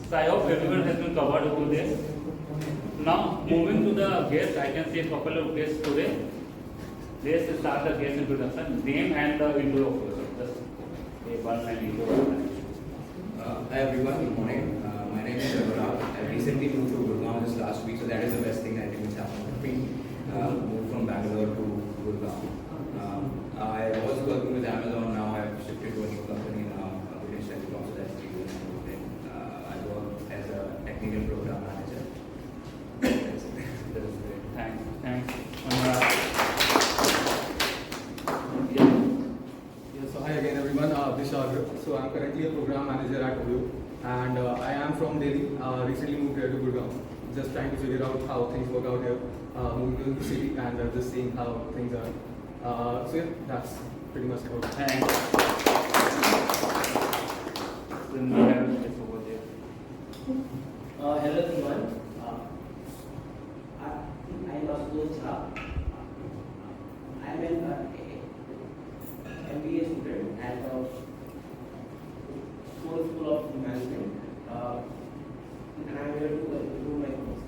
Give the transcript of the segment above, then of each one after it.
So I hope everyone has been covered over this. Now moving to the guests, I can see a couple of guests today. Let's start the guest introduction. Name and the intro of yourself. Just a one line intro. Hi everyone, good morning. My name is Anurag. I recently moved to Gurgaon this last week, so that is the best thing I think that's happened to me. Moved from Bangalore to Gurgaon. I was working with Amazon, now I have shifted to a new company now, which is Telecom, so that's the reason I moved in. I work as a technical program manager. That's it. That is great. Thanks. So hi again everyone, Vishal. So I'm currently a program manager at OYO and I am from Delhi, recently moved here to Gurgaon. Just trying to figure out how things work out here, moving to the city and just seeing how things are. So yeah, that's pretty much it. Thanks. Then we have this over there. Hello everyone. I was Jha. I am an MBA student at the School of Management, and I am here to do my course.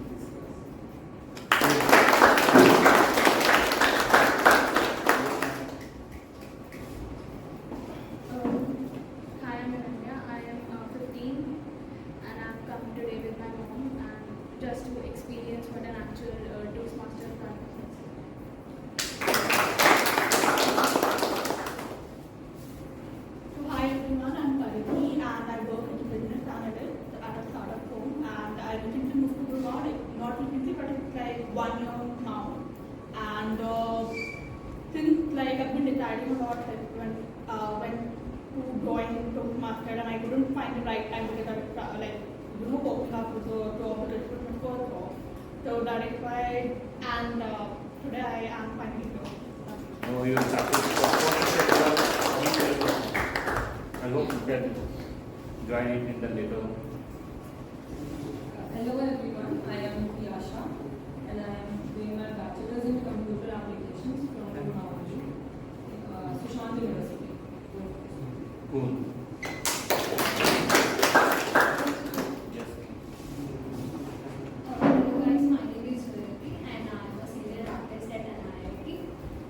Hi, I'm Millennium. I am 15 and I've come today with my mom and just to experience what an actual Toastmasters practice is. So hi everyone, I'm Pariti and I work as a business analyst at a startup firm and I recently moved to Gurgaon, not recently but it's like 1 year now. And since like I've been deciding about it when to join Toastmasters and I couldn't find the right time because I was coping up with the job that was my first job. So that is why, and today I am finally here. Oh, you started. I hope you can join it in the later. Hello everyone, I am Yasha and I am doing my bachelor's in computer applications from Sushant University. Cool. Yes. Hello guys, my name is Jyoti and I'm a senior artist at an IIT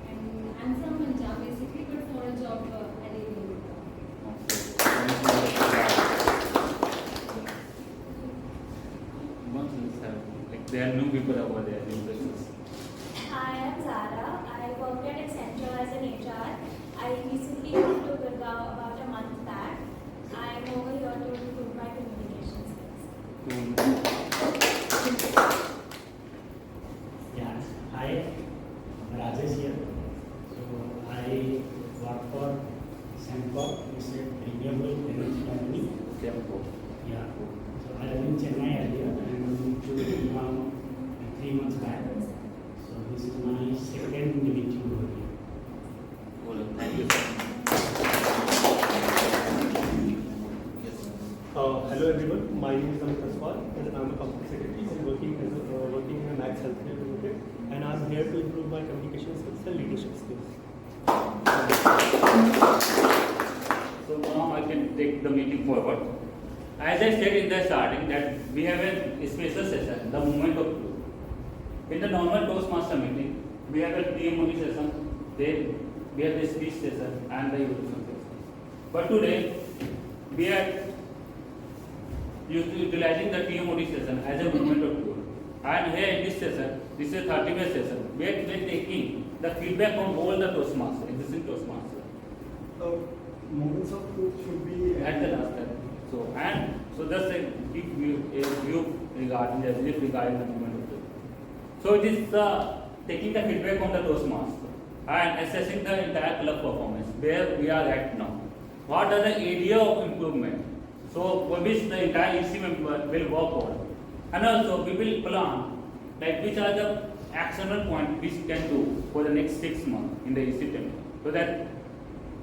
and I'm from Punjab basically but for a job I live in Like there are new people over there in business. Hi, I'm Zara. I worked at Accenture as an HR. I recently moved to Gurgaon about a month back. I'm over here to improve my communication skills. Yeah, hi, Rajesh here. So I work for Sembcorp, it's a renewable energy company. Yeah. So I live in Chennai earlier and moved to Gurgaon 3 months back. So this is my second meeting over here. Cool. Thank you, sir. Yes. Hello everyone, my name is Amit Aswal and I'm a company secretary and working in a Max Healthcare Limited, and I'm here to improve my communication skills and leadership skills. So now I can take the meeting forward. As I said in the starting that we have a special session, the moment of truth. In the normal Toastmaster meeting, we have a TMOD session, then we have the speech session and the evolution session. But today, we are utilizing the TMOD session as a moment of truth. And here in this session, this is a 30-minute session, we are taking the feedback from all the Toastmasters, existing Toastmasters. Moments of truth should be At the last time. So just a quick view regarding the movement of truth. So it is taking the feedback on the Toastmaster and assessing the entire club performance, where we are at now. What are the area of improvement? So for which the entire EC member will work on. And also we will plan like which are the actionable points which can do for the next 6 months in the EC team, so that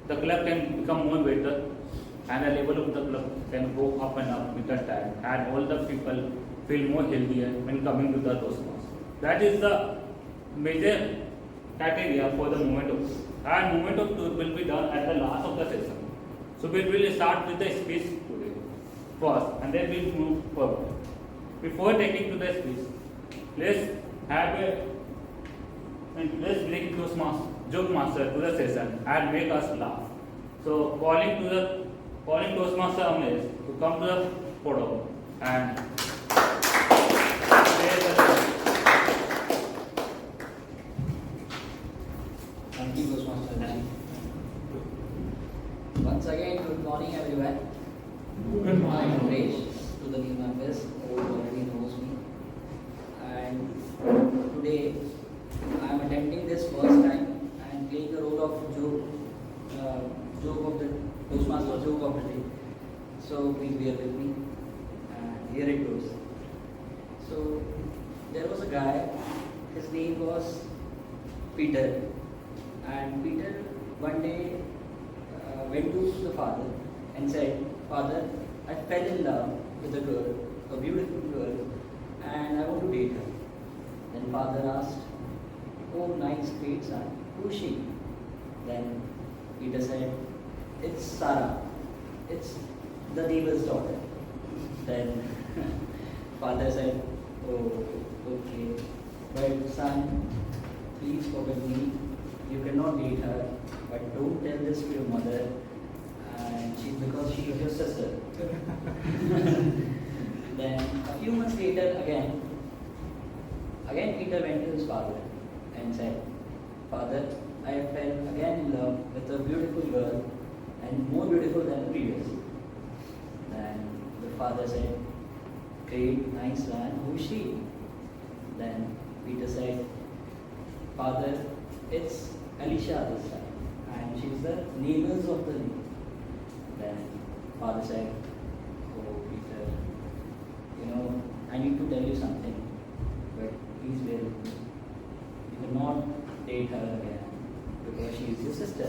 the club can become more better and the level of the club can go up and up with the time, and all the people feel more healthier when coming to the Toastmasters. That is the major criteria for the moment of truth. And moment of truth will be done at the last of the session. So we will start with the speech today. first, and then we'll move forward. Before taking to the speech, let's bring joke master to the session and make us laugh. So calling Toastmaster Amnesh to come to the podium and share the Thank you, Toastmaster. Once again, good morning, everyone. Good morning. I'm Ramesh, to the new members who already knows me. And today, I'm attempting this first time and playing the role of joke of the Toastmaster joke of the day. So please bear with me. And here it goes. So there was a guy. His name was Peter. And Peter one day went to the father and said, "Father, I fell in love with a girl, a beautiful girl, and I want to date her." Then father asked, "Oh, nice, great son. Who is she?" Then Peter said, "It's Sarah. It's the neighbor's daughter." Then father said, "Oh, okay. But son, please forgive me. You cannot date her, but don't tell this to your mother, and because she is your sister." Then a few months later, again Peter went to his father and said, "Father, I fell again in love with a beautiful girl, and more beautiful than the previous." Then the father said, "Great, nice son. Who is she?" Then Peter said, "Father, it's Alicia this time, and she's the neighbors of the neighbor." Then father said, "Oh, Peter, I need to tell you something, but please bear with me. You cannot date her again because she is your sister."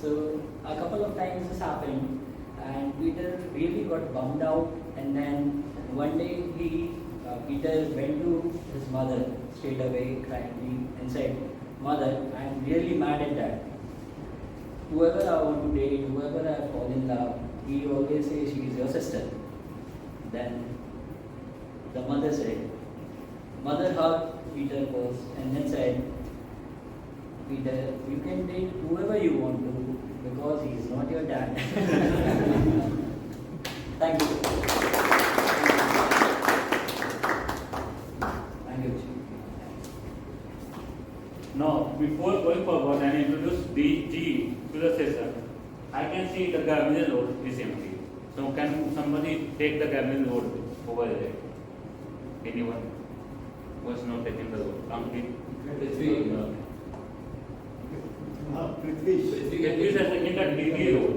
So a couple of times this happened, and Peter really got bummed out. And then one day Peter went to his mother straight away, crying, and said, "Mother, I am really mad at Dad. Whoever I want to date, whoever I fall in love, he always says she is your sister." Then the mother hugged Peter first and then said, "Peter, you can date whoever you want to because he is not your dad." Thank you. Thank you. Now, before going forward and introduce DG to the session, I can see the Gabriel road is empty. So can somebody take the Gabriel road over there? Anyone who has not taken the road? Prithvi is taking the DG road.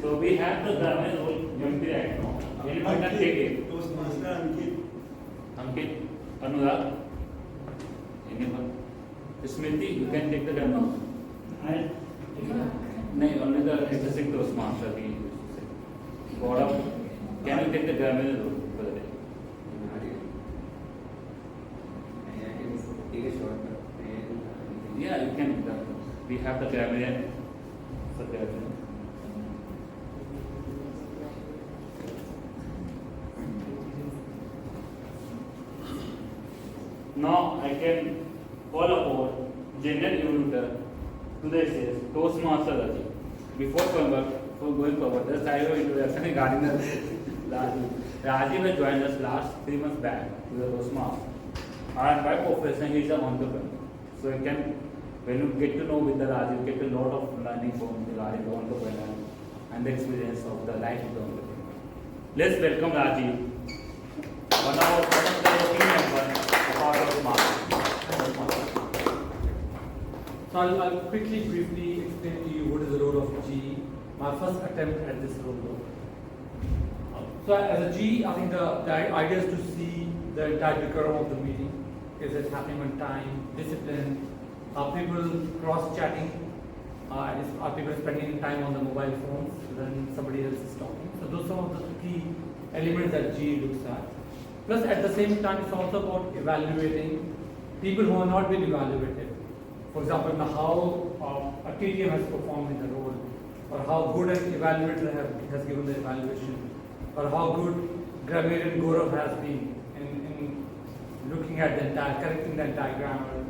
So we have the Gabriel road empty right now. Anyone can take it? Ankit, Anurag, anyone? Smriti, you can take the demo. No, only the existing Toastmaster. Gaurav, can you take the demo for the day? Take a shot. Yeah, you can. We have the grammarian. Now I can call upon general instructor to the says Toastmaster Raji. Before going forward, just I will introduction regarding the Rajiv has joined us last 3 months back to the Toastmaster. And by profession, he is an entrepreneur. So you can, when you get to know with the Rajiv, you get a lot of learning from regarding the entrepreneur and the experience of the life of the entrepreneur. Let's welcome Rajiv, one of the team members of our Toastmaster. So I'll quickly, briefly explain to you what is the role of G, my first attempt at this role though. So as a G, I think the idea is to see the entire decorum of the meeting. Is it happening on time, discipline, are people cross-chatting, are people spending time on the mobile phones when somebody else is talking. So those are some of the key elements that G looks at. Plus at the same time, it's also about evaluating people who have not been evaluated. For example, how a TTM has performed in the role or how good an evaluator has given the evaluation, or how good grammarian Gaurav has been in looking at the entire, correcting the entire grammar,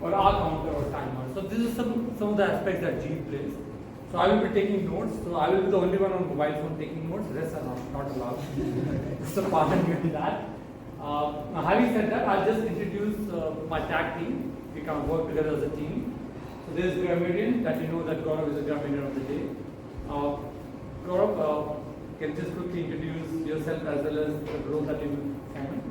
or our counter or timer. So this is some of the aspects that G plays. So I will be taking notes. So I will be the only one on mobile phone taking notes. The rest are not allowed. So pardon me to that. Now having said that, I'll just introduce my tag team. We can work together as a team. So there is grammarian, that you know that Gaurav is a grammarian of the day. Gaurav, can you just quickly introduce yourself as well as the role that you will handle?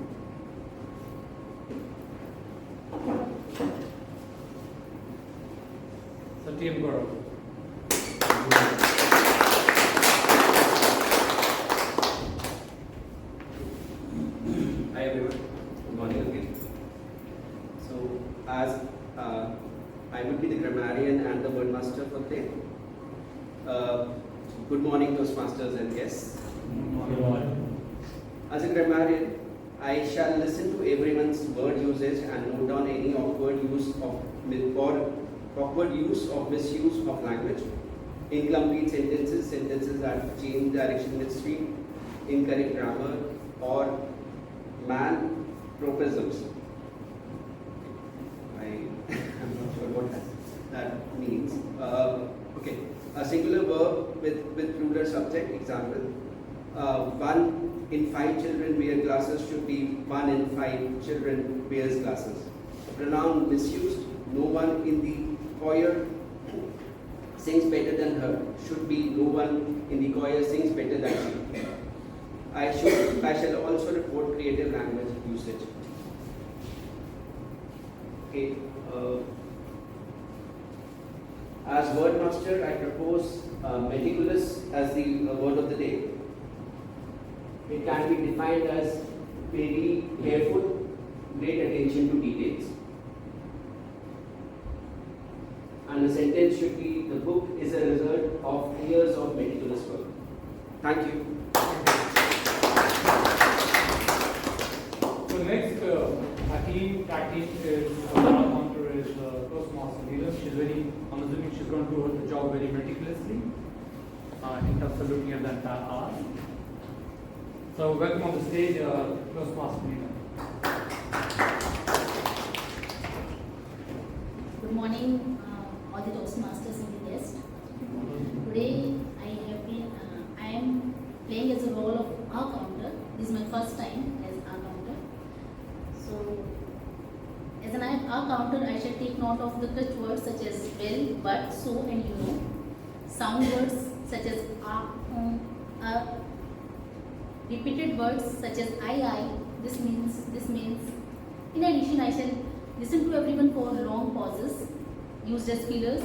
So TM Gaurav. Hi everyone, good morning again. So as I would be the grammarian and the word master for today. Good morning Toastmasters and guests. Good morning. As a grammarian, I shall listen to everyone's word usage and note down any awkward use of misuse of language, incomplete sentences, sentences that change direction midstream, incorrect grammar, or man-tropisms. I'm not sure what that means. Okay, a singular verb with plural subject. Example: 1 in 5 children wear glasses should be 1 in 5 children wears glasses. Pronoun misused: no one in the choir sings better than her should be no one in the choir sings better than she. I shall also report creative language usage. Okay. As word master, I propose meticulous as the word of the day. It can be defined as very careful, great attention to details. And the sentence should be: the book is a result of years of meticulous work. Thank you. So next, our team is our counter is Toastmaster leader. I'm assuming she's going to do the job very meticulously in terms of looking at the entire hour. So welcome on the stage, Toastmaster leader. Good morning, all the Toastmasters and the guests. Today I am playing as a role of our counter. This is my first time as our counter. So, as an our counter, I shall take note of the touch words such as well, but, so, and you know. Sound words such as repeated words such as I. This means. In addition, I shall listen to everyone for long pauses, used as fillers,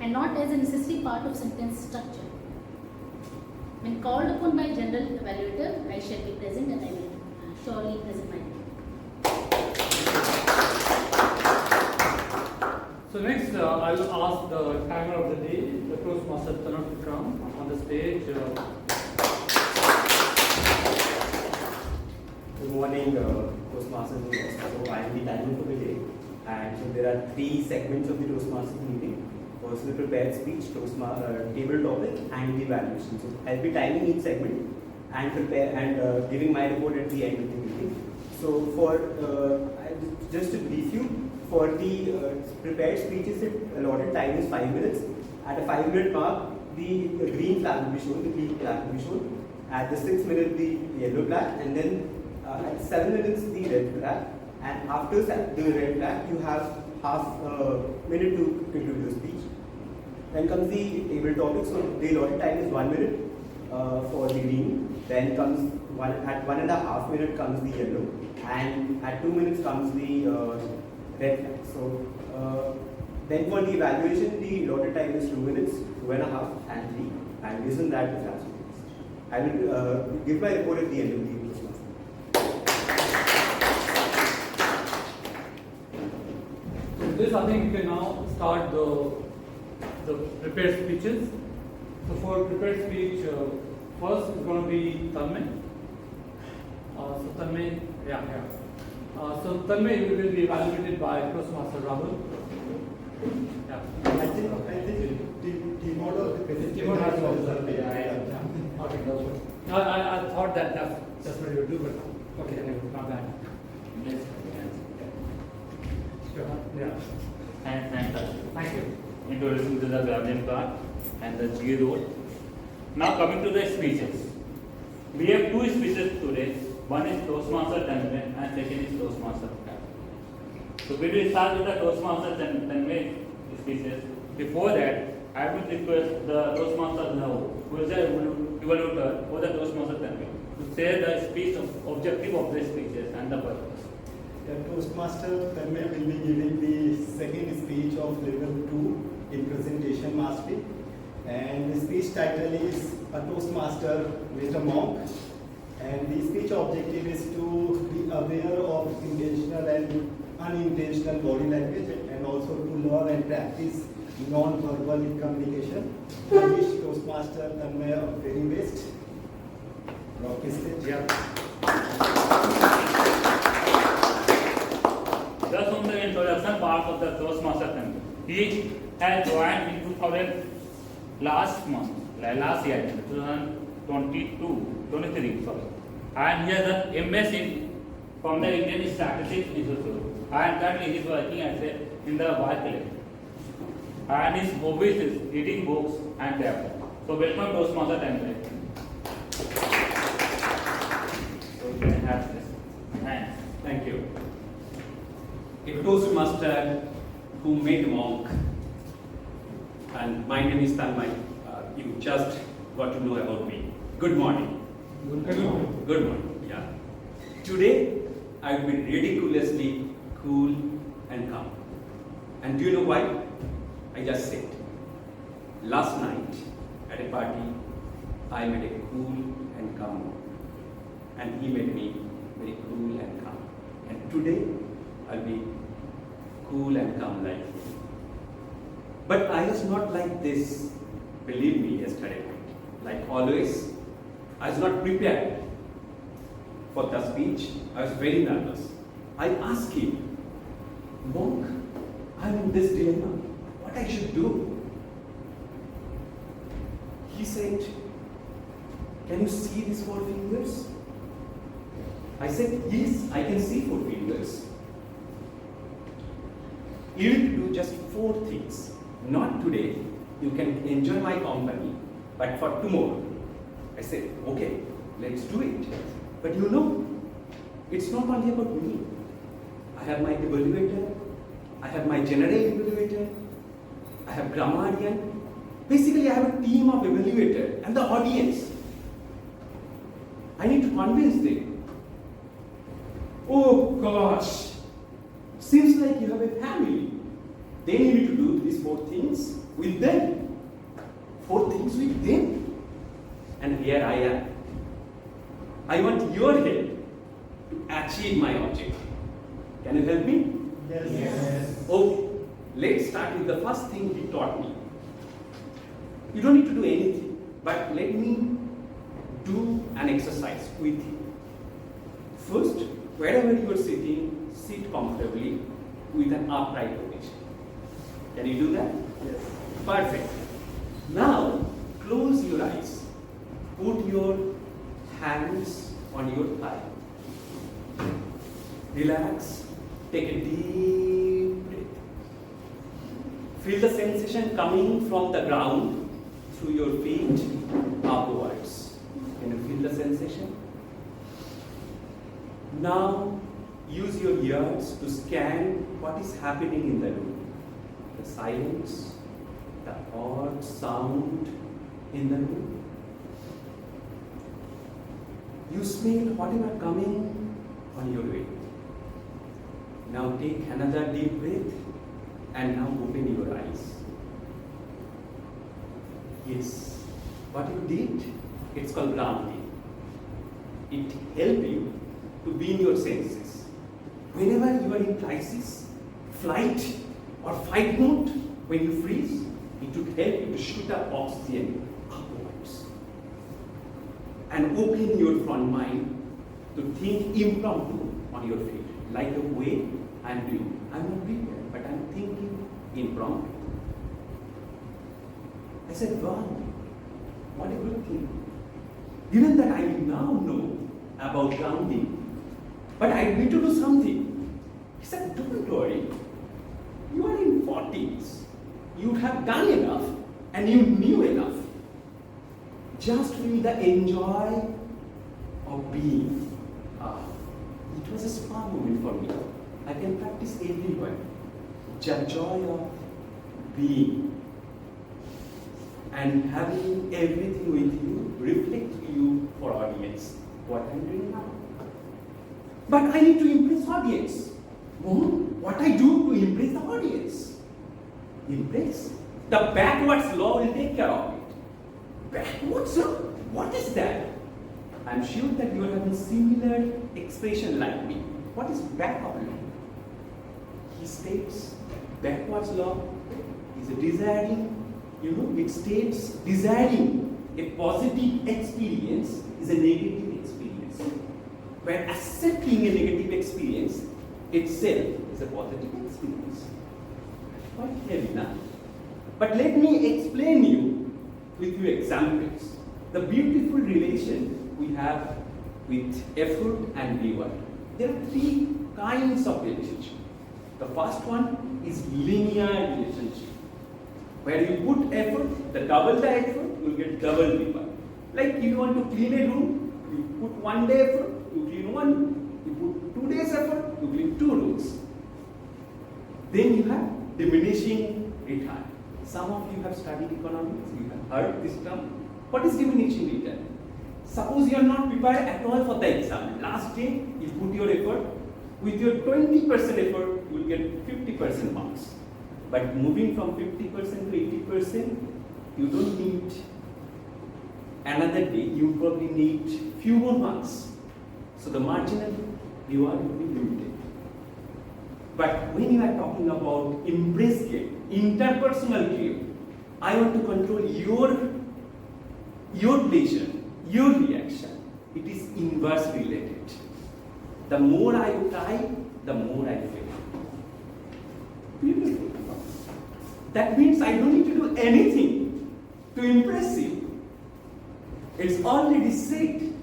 and not as a necessary part of sentence structure. When called upon by general evaluator, I shall be present and I will surely present my name. So next, I will ask the timer of the day, the Toastmaster Tanur, to come on the stage. Good morning, Toastmasters and guests. So I am the timer for the day, and so there are 3 segments of the Toastmasters meeting. First, the prepared speech, table topic, and the evaluation. So I'll be timing each segment and giving my report at the end of the meeting. So just to brief you, for the prepared speeches, the allotted time is 5 minutes. At a 5-minute mark, the green flag will be shown, the green flag will be shown. At the 6th minute, the yellow flag, and then at 7 minutes, the red flag. And after the red flag, you have half a minute to conclude the speech. Then comes the table topic. So the allotted time is 1 minute for the green. Then comes at 1.5 minutes comes the yellow, and at 2 minutes comes the red flag. So then for the evaluation, the allotted time is 2 minutes, 2.5, and 3. And based on that, the class will be finished. I will give my report at the end of the Toastmasters. So this, I think we can now start the prepared speeches. So for prepared speech, first is going to be Tanmay. So Tanmay, So Tanmay will be evaluated by Toastmaster Rahul. Yeah. I think T-Mod or T-Mod has also. yeah. Okay, that's good. I thought that's what you would do, but okay, anyway, not bad. Yes. Sure. Yeah. Thank you. Introducing to the Guardian part and the G role. Now coming to the speeches. We have two speeches today. One is Toastmaster 10 and second is Toastmaster 10. So we will start with the Toastmaster 10 speeches. Before that, I would request the Toastmaster now, who is the evaluator for the Toastmaster 10, to share the speech objective of the speeches and the purpose. The Toastmaster Tanmay will be giving the second speech of level 2 in presentation mastery. And the speech title is A Toastmaster with a Monk. And the speech objective is to be aware of intentional and unintentional body language and also to learn and practice non-verbal communication. I wish Toastmaster Tanmay very best. Rock his stage. Yeah. Just on the introduction part of the Toastmaster 10, he has joined in 2000 last year, 23, sorry. And he has done MS from the Indian Statistics Institute. And currently he is working as in the Barclay. And his hobbies is reading books and travel. So welcome Toastmaster 10. So you can have this. Thanks. Thank you. A Toastmaster who made a monk. And my name is Tanmay. You just got to know about me. Good morning. Good morning. Yeah. Today I will be ridiculously cool and calm. And do you know why? I just said. Last night at a party, I made a cool and calm monk. And he made me very cool and calm. And today I'll be cool and calm like him. But I was not like this, believe me, yesterday night. Like always, I was not prepared for the speech. I was very nervous. I asked him, Monk, I'm in this dilemma. What I should do? He said, can you see these 4 fingers? I said, yes, I can see 4 fingers. You need to do just 4 things. Not today, you can enjoy my company, but for tomorrow. I said, okay, let's do it. But you know, it's not only about me. I have my evaluator, I have my general evaluator, I have grammarian. Basically, I have a team of evaluator and the audience. I need to convince them. Oh gosh, seems like you have a family. Then you need to do these 4 things with them. 4 things with them. And here I am. I want your help to achieve my objective. Can you help me? Yes. Okay. Let's start with the first thing he taught me. You don't need to do anything, but let me do an exercise with you. First, wherever you are sitting, sit comfortably with an upright position. Can you do that? Yes. Perfect. Now, close your eyes. Put your hands on your thigh. Relax. Take a deep breath. Feel the sensation coming from the ground through your feet upwards. Can you feel the sensation? Now, use your ears to scan what is happening in the room. The silence, the odd sound in the room. You smell whatever coming on your way. Now take another deep breath and now open your eyes. Yes, what you did, it's called grounding. It helps you to be in your senses. Whenever you are in crisis, flight or fight mode, when you freeze, it would help you to shoot up oxygen upwards. And open your front mind to think impromptu on your feet, like the way I'm doing. I'm not prepared, but I'm thinking impromptu. I said, wow, what a good thing. Given that I now know about grounding, but I need to do something. He said, don't worry, you are in 40s. You have done enough and you knew enough. Just feel the enjoy of being. It was a spa moment for me. I can practice everywhere. The joy of being. And having everything with you, reflect you for audience. What I'm doing now. But I need to impress audience. What I do to impress the audience? Impress? The backwards law will take care of it. Backwards law? What is that? I'm sure that you are having similar expression like me. What is backward law? He states backwards law is a desiring, it states desiring a positive experience is a negative experience. Where accepting a negative experience itself is a positive experience. Quite clear enough. But let me explain you with few examples. The beautiful relation we have with effort and reward. There are three kinds of relationship. The first one is linear relationship. Where you put effort, double the effort, you will get double reward. Like if you want to clean a room, you put 1 day effort, you clean 1 room. You put 2 days effort, you clean 2 rooms. Then you have diminishing return. Some of you have studied economics, you have heard this term. What is diminishing return? Suppose you are not prepared at all for the exam. Last day, you put your effort. With your 20% effort, you will get 50% marks. But moving from 50% to 80%, you don't need another day. You probably need few more marks. So the marginal reward will be limited. But when you are talking about impress game, interpersonal game, I want to control your pleasure, your reaction. It is inverse related. The more I try, the more I fail. Beautiful. That means I don't need to do anything to impress you. It's already said.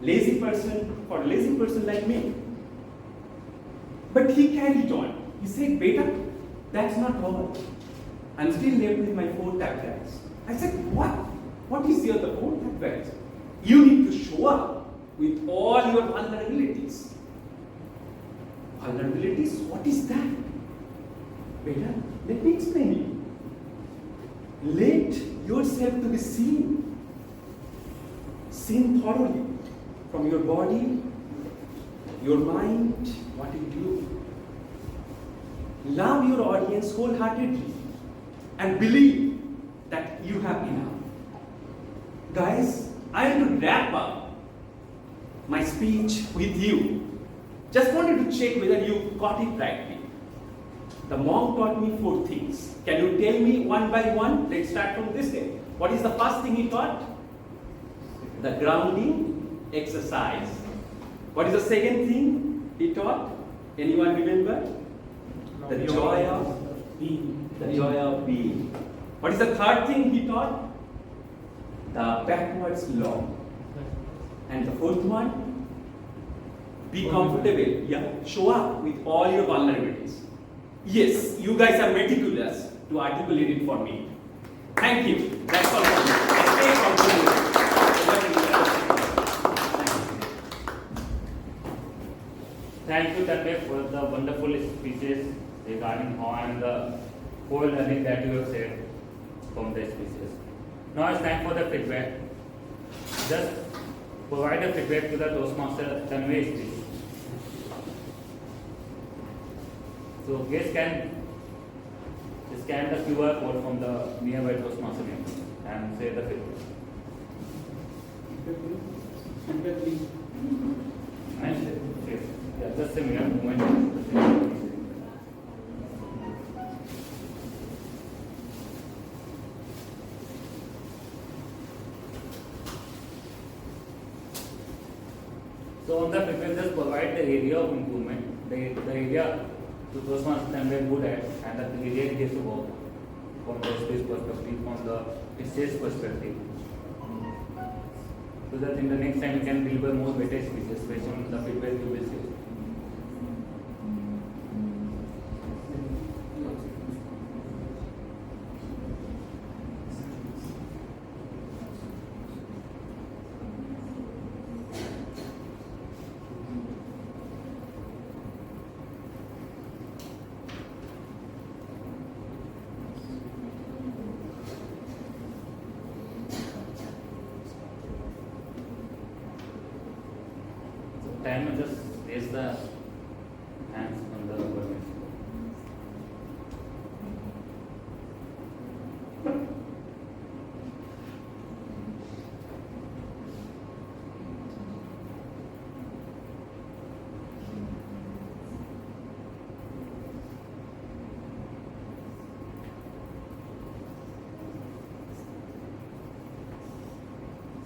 Lazy person, for a lazy person like me. But he carried on. He said, beta, that's not all. I'm still left with my 4 tablets. I said, what? What is your the 4 tablets? You need to show up with all your vulnerabilities. Vulnerabilities? What is that? Beta, let me explain you. Let yourself to be seen. Seen thoroughly. From your body, your mind, what you do. Love your audience wholeheartedly and believe that you have enough. Guys, I am to wrap up my speech with you. Just wanted to check whether you got it rightly. The monk taught me 4 things. Can you tell me one by one? Let's start from this day. What is the first thing he taught? The grounding exercise. What is the second thing he taught? Anyone remember? The joy of being. The joy of being. What is the third thing he taught? The backwards law. And the fourth one? Be comfortable. Yeah. Show up with all your vulnerabilities. Yes, you guys are meticulous to articulate it for me. Thank you. That's all for me. Stay comfortable. Thank you, Tanmay, for the wonderful speeches regarding how and the whole learning that you have said from the speeches. Now it's time for the feedback. Just provide a feedback to the Toastmaster Tanmay speech. So guests can scan the QR code from the nearby Toastmaster member and say the feedback. Feedback, please. Nice. Yeah, just a minute, moment. So on the feedback, just provide the area of improvement, the area So those ones I'm very good at, and that we really get to work from the space perspective, from the sales perspective. So that in the next time we can deliver more better speeches based on the feedback you will see. Time to just raise the hands on the government.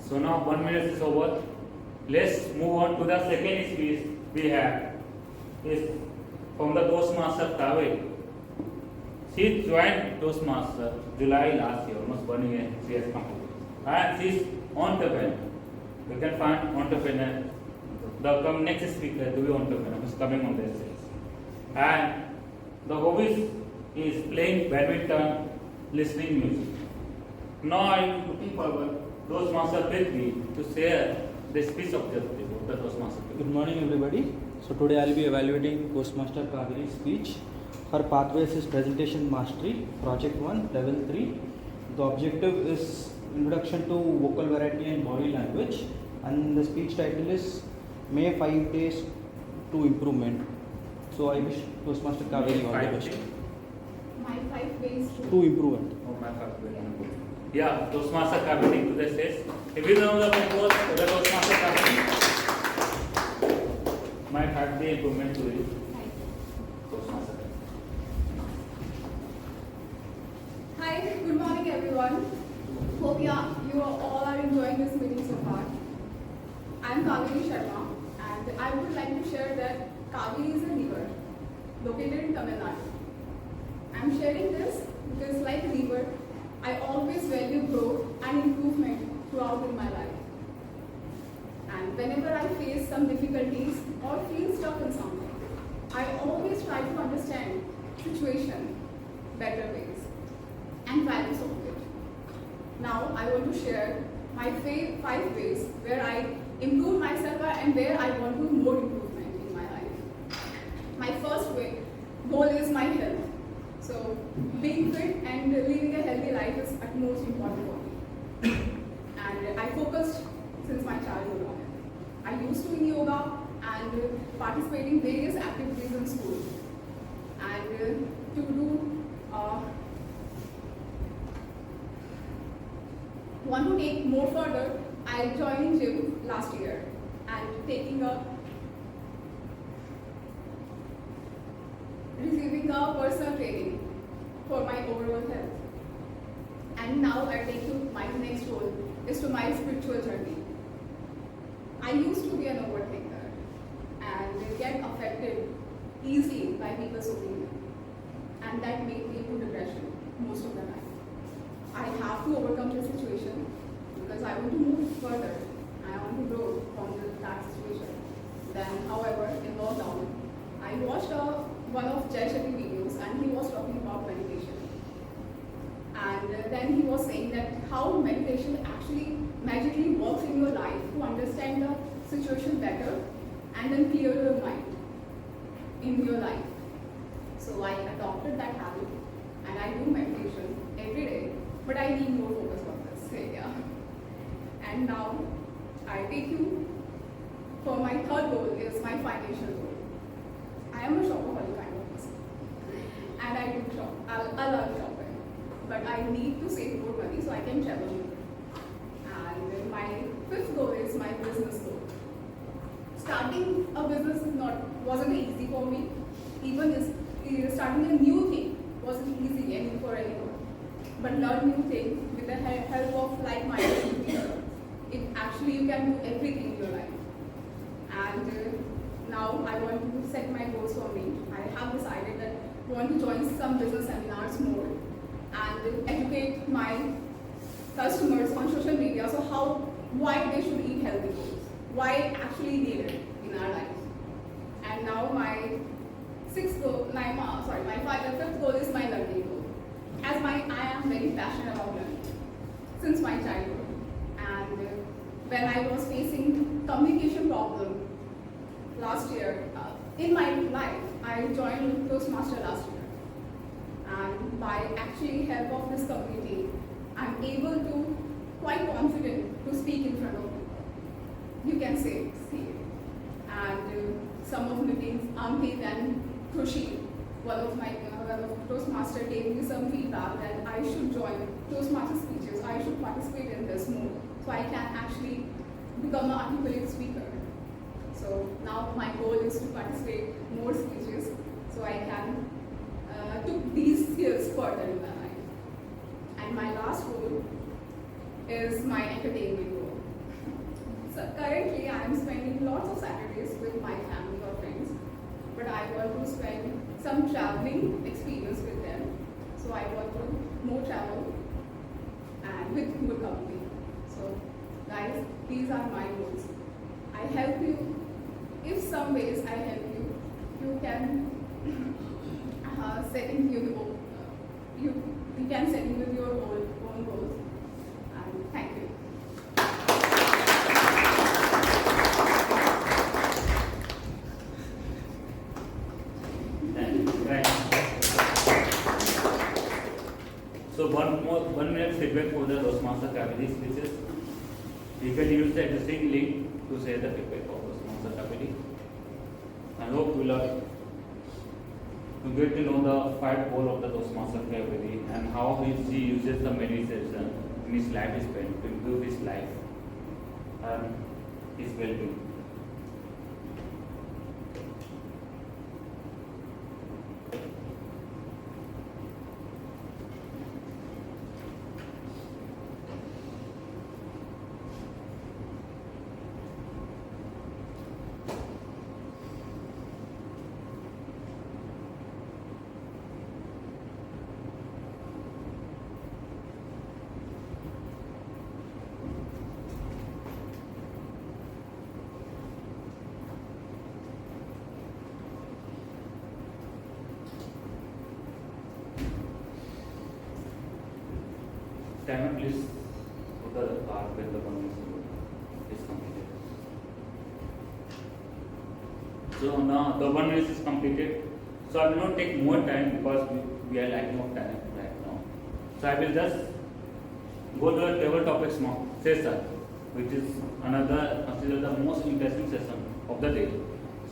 So now 1 minute is over. Let's move on to the second speech we have. Is from the Toastmaster Kaveri. She joined Toastmaster July last year, almost 1 year she has completed. And she is entrepreneur. You can find entrepreneur. The next speaker to be entrepreneur who is coming on this stage. And the hobbies is playing badminton, listening music. Now I am looking forward Toastmaster with me to share the speech objective of the Toastmaster. Good morning, everybody. So today I will be evaluating Toastmaster Kaveri's speech. Her pathways is presentation mastery, project 1, level 3. The objective is introduction to vocal variety and body language, and the speech title is May 5 days to improvement. So I wish Toastmaster Kaveri all the best. My 5 ways To improvement. Oh, my 5 ways. Yeah, Toastmaster Kaveri to the stage. If you know the purpose of the Toastmaster Kaveri, my 5 day improvement to you. Toastmaster. Hi, good morning everyone. Hope you all are enjoying this meeting so far. I am Kaveri Sharma, and I would like to share that Kaveri is a river located in Tamil Nadu. I am sharing this because like a river, I always value growth and improvement throughout in my life. And whenever I face some difficulties or feel stuck in something, I always try to understand situation better ways and try to solve it. Now I want to share my 5 ways where I improve myself and where I want to more improvement in my life. My first goal is my health. So being fit and living a healthy life is utmost important for me. And I focused since my childhood on it. I used to in yoga and participate in various activities in school. And to do want to take more further, I joined in gym last year and receiving a personal training for my overall health. And now I take to my next goal is to my spiritual journey. I used to be an overthinker and get affected easily by people's opinion, and that made me into depression most of the time. I have to overcome the situation because I want to move further. I want to grow from that situation. Then, however, in lockdown, I watched one of Jai Shetty videos, and he was talking about meditation. And then he was saying that how meditation actually magically works in your life to understand the situation better and then clear your mind in your life. So I adopted that habit and I do meditation every day, but I need more focus on this area. And now I take you for my third goal is my financial goal. I am a shopaholic kind of person and I do shop. I love shopping, but I need to save more money so I can travel more. And my fifth goal is my business goal. Starting a business wasn't easy for me. Even starting a new thing wasn't easy for anyone. But learn new things with the help of like-minded people. It actually you can do everything in your life. And now I want to set my goals for me. I have decided that I want to join some business seminars more and educate my customers on social media. So why they should eat healthy foods, why actually need it in our lives. And now my fifth goal is my learning goal. I am very passionate about learning since my childhood. And when I was facing communication problem last year, in my life, I joined Toastmasters last year. And by actually help of this community, I'm able to quite confident to speak in front of people. You can see it. And some of meetings, Ankit and Krushi, one of Toastmasters gave me some feedback that I should join Toastmasters speeches. I should participate in this more, so I can actually become an articulate speaker. So now my goal is to participate more speeches, so I can took these skills further in my life. And my last goal is my entertainment goal. So currently I am spending lots of Saturdays with my family or friends, but I want to spend some traveling experience with them. So I want to more travel and with good company. So guys, these are my goals. I help you. If some ways I help you, you can you can set in with your own goals. And thank you. So 1 minute feedback for the Toastmaster Category speeches. You can use the existing link to share the feedback of Toastmaster Category. I hope you will get to know the 5 goals of the Toastmaster Category and how he uses the meditation in his life spent to improve his life and his well-being. Timer, please put the card when the one is completed. So now the 1 minute is completed. So I will not take more time because we are lacking of time right now. So I will just go to the table topics session, which is considered the most interesting session of the day.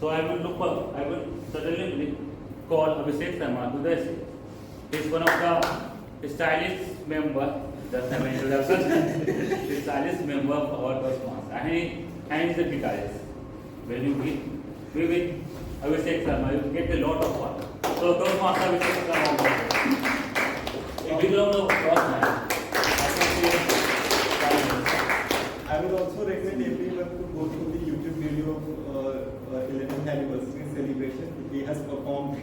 So I will suddenly call Abhishek Sharma to the stage. He is one of the stylish member. Just an introduction. The stylish member of our Toastmasters, and he is a guitarist. When you meet with Abhishek Sharma, you get a lot of fun. So Toastmasters Abhishek Sharma, a big round of applause. I would also recommend everyone to go to the YouTube video of 11th anniversary celebration. He has performed.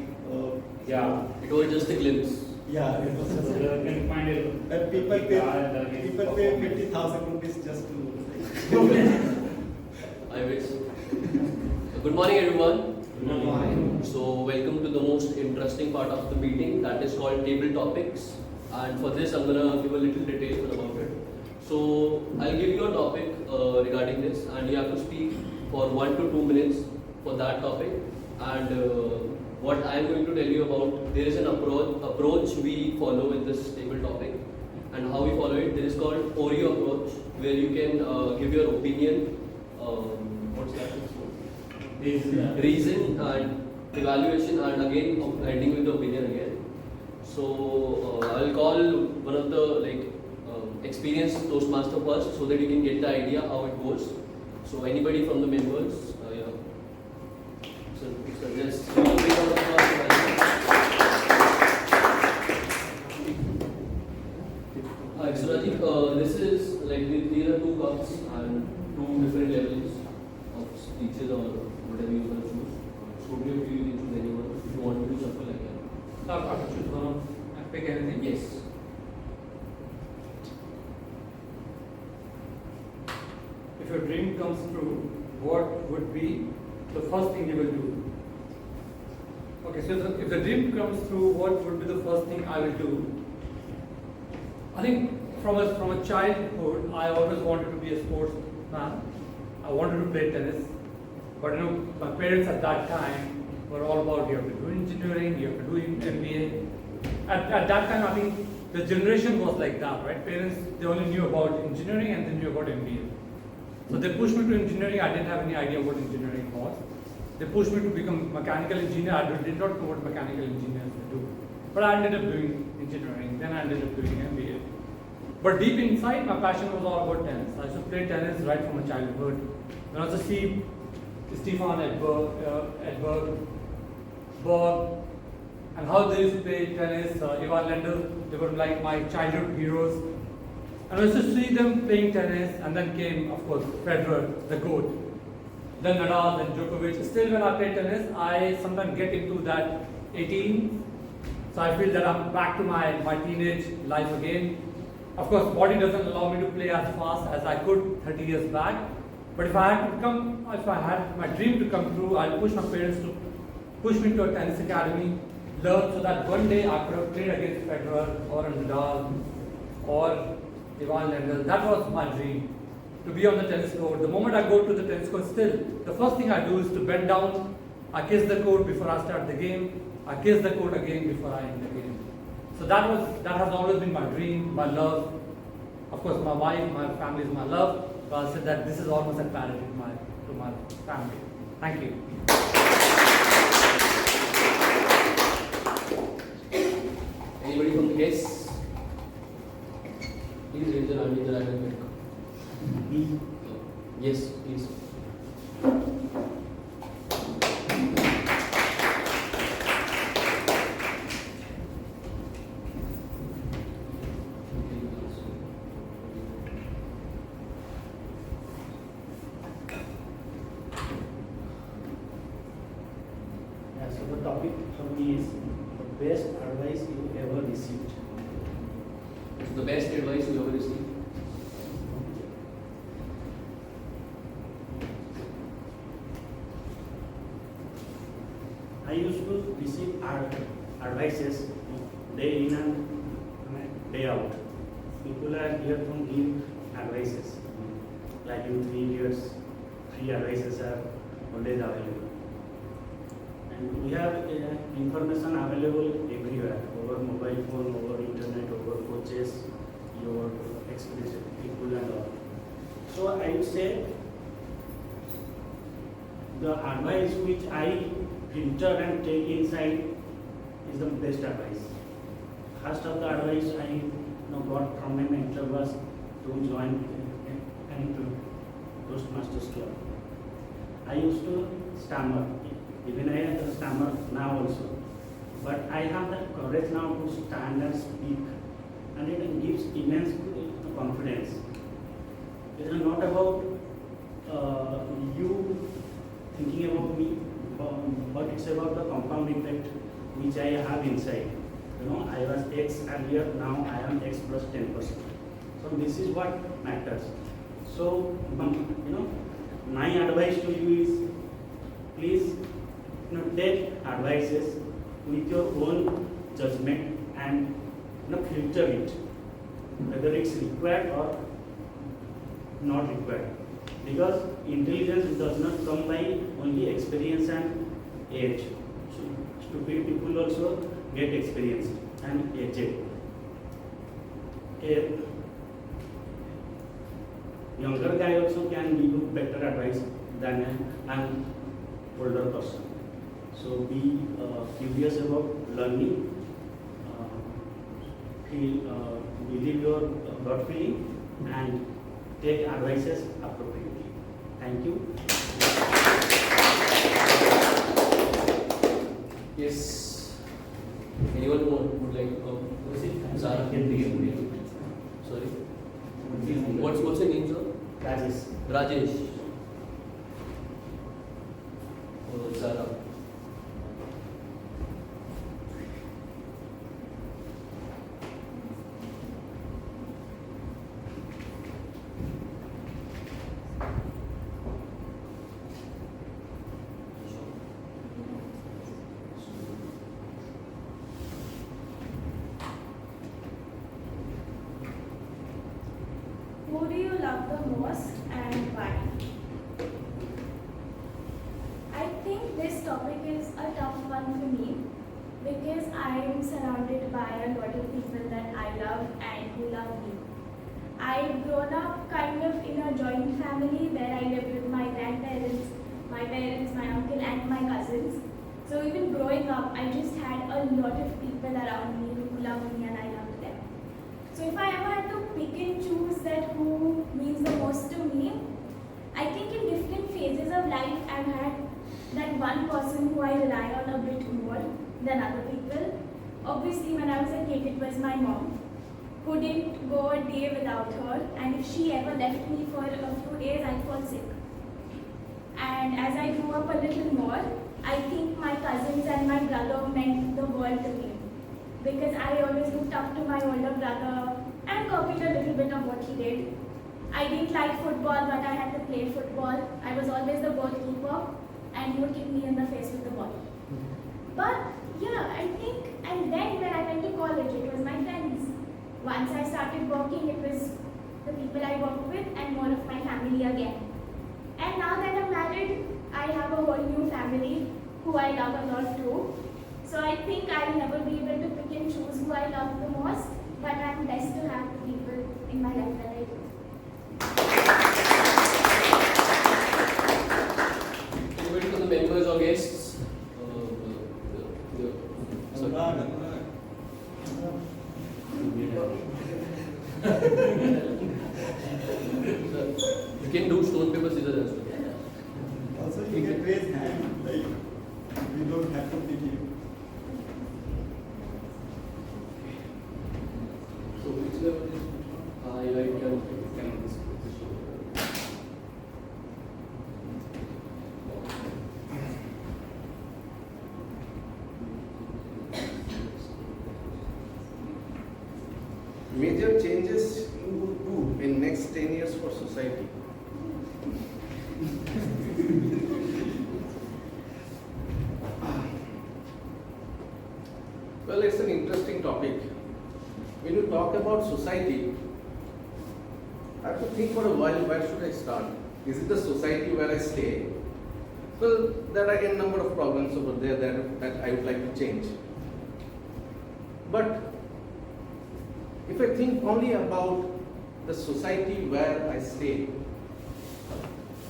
It was just a glimpse. Yeah, it was just. Can find it. People pay 50,000 rupees just to. I wish. Good morning, everyone. Good morning. So, welcome to the most interesting part of the meeting, that is called table topics. And for this, I'm gonna give a little detail about it. So, I'll give you a topic regarding this, and you have to speak for 1 to 2 minutes for that topic. And what I'm going to tell you about, there is an approach we follow with this table topic, and how we follow it. There is called Oreo approach, where you can give your opinion. What's that? Reason and evaluation, and again ending with the opinion again. So I'll call one of the experienced Toastmaster first, so that you can get the idea how it goes. So anybody from the members, So just give a big round of applause. So I think this is these are 2 cups and 2 different levels of speeches or whatever you want to choose. pick anything? Yes. If your dream comes true, what would be the first thing you will do? Okay, so if the dream comes true, what would be the first thing I will do? I think from a childhood, I always wanted to be a sportsman. I wanted to play tennis, but you know, my parents at that time were all about you have to do engineering, you have to do MBA. At that time, I think the generation was like that, right? Parents, they only knew about engineering and they knew about MBA. So they pushed me to engineering. I didn't have any idea what engineering was. They pushed me to become mechanical engineer. I did not know what mechanical engineers do. But I ended up doing engineering. Then I ended up doing MBA. But deep inside, my passion was all about tennis. I used to play tennis right from my childhood. When I was a Stefan Edberg, Berg, and how they used to play tennis, Ivan Lendl, they were like my childhood heroes. And I used to see them playing tennis, and then came, of course, Federer, the GOAT. Then Nadal, then Djokovic. Still, when I play tennis, I sometimes get into that 18. So I feel that I'm back to my teenage life again. Of course, body doesn't allow me to play as fast as I could 30 years back. But if I had my dream to come true, I'll push my parents to push me to a tennis academy, learn so that one day I could have played against Federer or Nadal or Ivan Lendl. That was my dream, to be on the tennis court. The moment I go to the tennis court, still, the first thing I do is to bend down, I kiss the court before I start the game, I kiss the court again before I end the game. So that has always been my dream, my love. Of course, my wife, my family is my love. So I'll say that this is almost a parity to my family. Thank you. Anybody from the guests? Please raise your hand in the right hand. Yes, please. Yeah, so the topic for me is the best advice you ever received. The best advice you ever received? I used to receive advices day in and day out. People are here to give advices. Like in 3 years, 3 advices are always available. And we have information available everywhere, over mobile phone, over internet, over coaches, your experience, people and all. So I would say the advice which I filter and take inside is the best advice. First of the advice I got from my mentor was to join an Toastmasters club. I used to stammer. Even I have a stammer now also. But I have the courage now to stand and speak, and it gives immense confidence. It is not about you thinking about me, but it's about the compound effect which I have inside. I was X earlier, now I am X plus 10%. So this is what matters. So, my advice to you is, please take advices with your own judgment and filter it, whether it's required or not required. Because intelligence does not come by only experience and age. So stupid people also get experienced and aged. A younger guy also can give you better advice than an older person. So be curious about learning. Believe your gut feeling and take advices appropriately. Thank you. Yes. Anyone more would like to come? Sarah. Sorry. What's your name, sir? Rajesh. Rajesh. Sarah. topic is a tough one for me because I am surrounded by a lot of people that I love and who love me. I've grown up kind of in a joint family where I lived with my grandparents, my parents, my uncle and my cousins. So even growing up, I just had a lot of people around me who love me and I loved them. So if I ever had to pick and choose that who means the most to me, I think in different phases of life I've had that one person who I rely on a bit more than other people. Obviously when I was a kid it was my mom. Couldn't go a day without her, and if she ever left me for a few days I'd fall sick. And as I grew up a little more, I think my cousins and my brother meant the world to me. Because I always looked up to my older brother and copied a little bit of what he did. I didn't like football, but I had to play football. I was always the goalkeeper, and he would kick me in the face with the ball. But yeah, I think, and then when I went to college, it was my friends. Once I started working, it was the people I worked with and more of my family again. And now that I'm married, I have a whole new family who I love a lot too. So I think I'll never be able to pick and choose who I love the most, but I'm blessed to have the people in my life that I do. Anybody from the members or guests? You can do stone, paper, scissors as well. Also, you can raise hand, like, we don't have to pick you. So, which level is which one? I can this. Major changes you would do in next 10 years for society. Well, it's an interesting topic. When you talk about society, I have to think for a while, where should I start? Is it the society where I stay? Well, there are a number of problems over there that I would like to change. But if I think only about the society where I stay,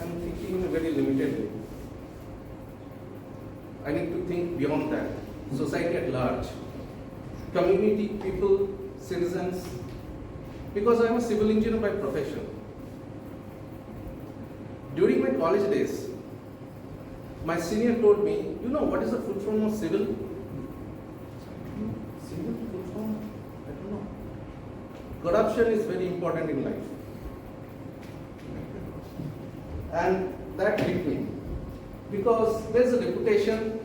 I'm thinking in a very limited way. I need to think beyond that. Society at large, community, people, citizens, because I'm a civil engineer by profession. During my college days, my senior told me, you know what is the full form of civil? Civil full form? I don't know. Corruption is very important in life. And that hit me. Because there's a reputation,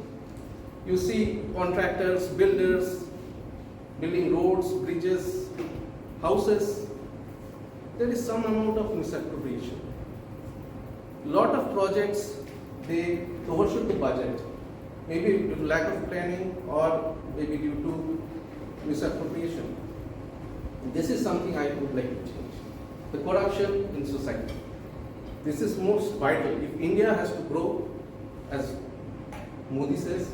you see contractors, builders, building roads, bridges, houses, there is some amount of misappropriation. Lot of projects, they overshoot the budget, maybe due to lack of planning or maybe due to misappropriation. This is something I would like to change. The corruption in society. This is most vital. If India has to grow, as Modi says,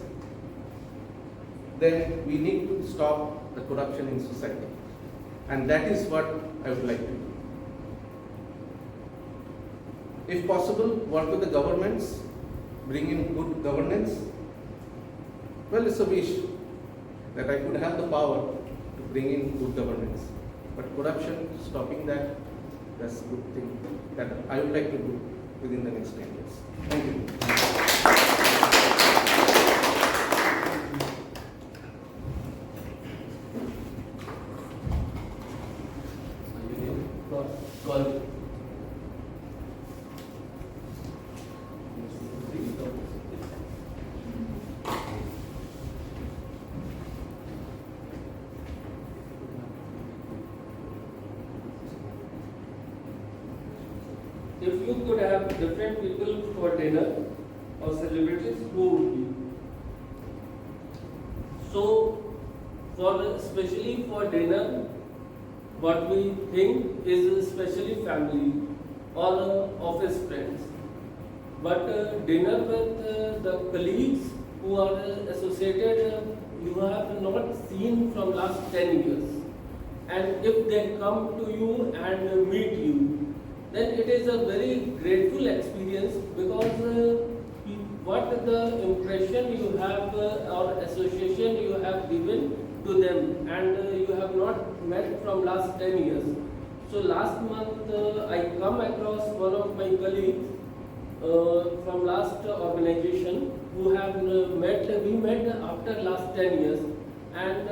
then we need to stop the corruption in society. And that is what I would like to do. If possible, work with the governments, bring in good governance. Well, it's a wish that I could have the power to bring in good governance. But corruption, stopping that, that's a good thing that I would like to do within the next 10 years. Thank you. Call. If you could have different people for dinner or celebrities, who would you? So, especially for dinner, what we think is especially family or office friends. but dinner with the colleagues who are associated, you have not seen from last 10 years. And if they come to you and meet you, then it is a very grateful experience, because what the impression you have or association you have given to them, and you have not met from last 10 years. So last month I come across one of my colleagues from last organization who have we met after last 10 years, and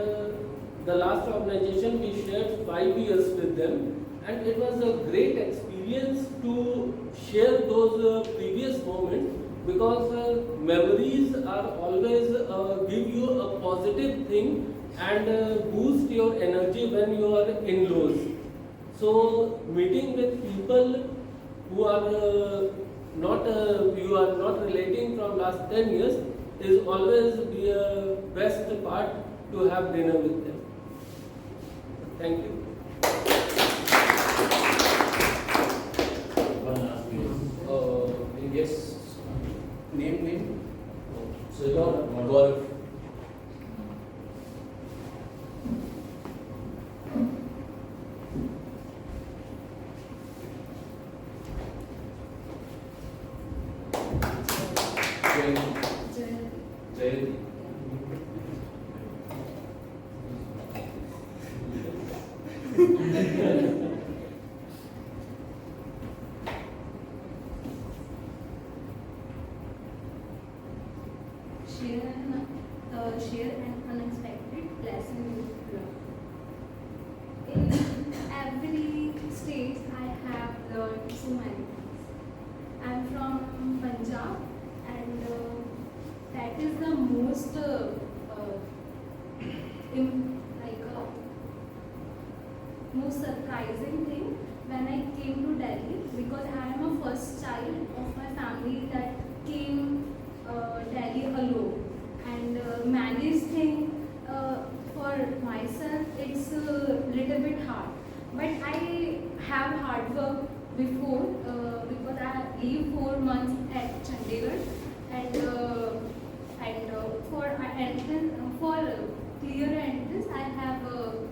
the last organization we shared 5 years with them, and it was a great experience to share those previous moments, because memories are always give you a positive thing and boost your energy when you are in lows. So meeting with people who are you are not relating from last 10 years is always be a best part to have dinner with them. Thank you. One last question. Yes. Name? So Gaurav. Jayant. Share an unexpected lesson you learn. In every stage, I have learned so many things. I'm from Punjab, and that is the most most surprising thing when I came to Delhi, because I am a first child of my family that came Delhi alone, and manage things for myself, it's a little bit hard. But I have hard work before, because I lived 4 months at Chandigarh, and for clear entrance I have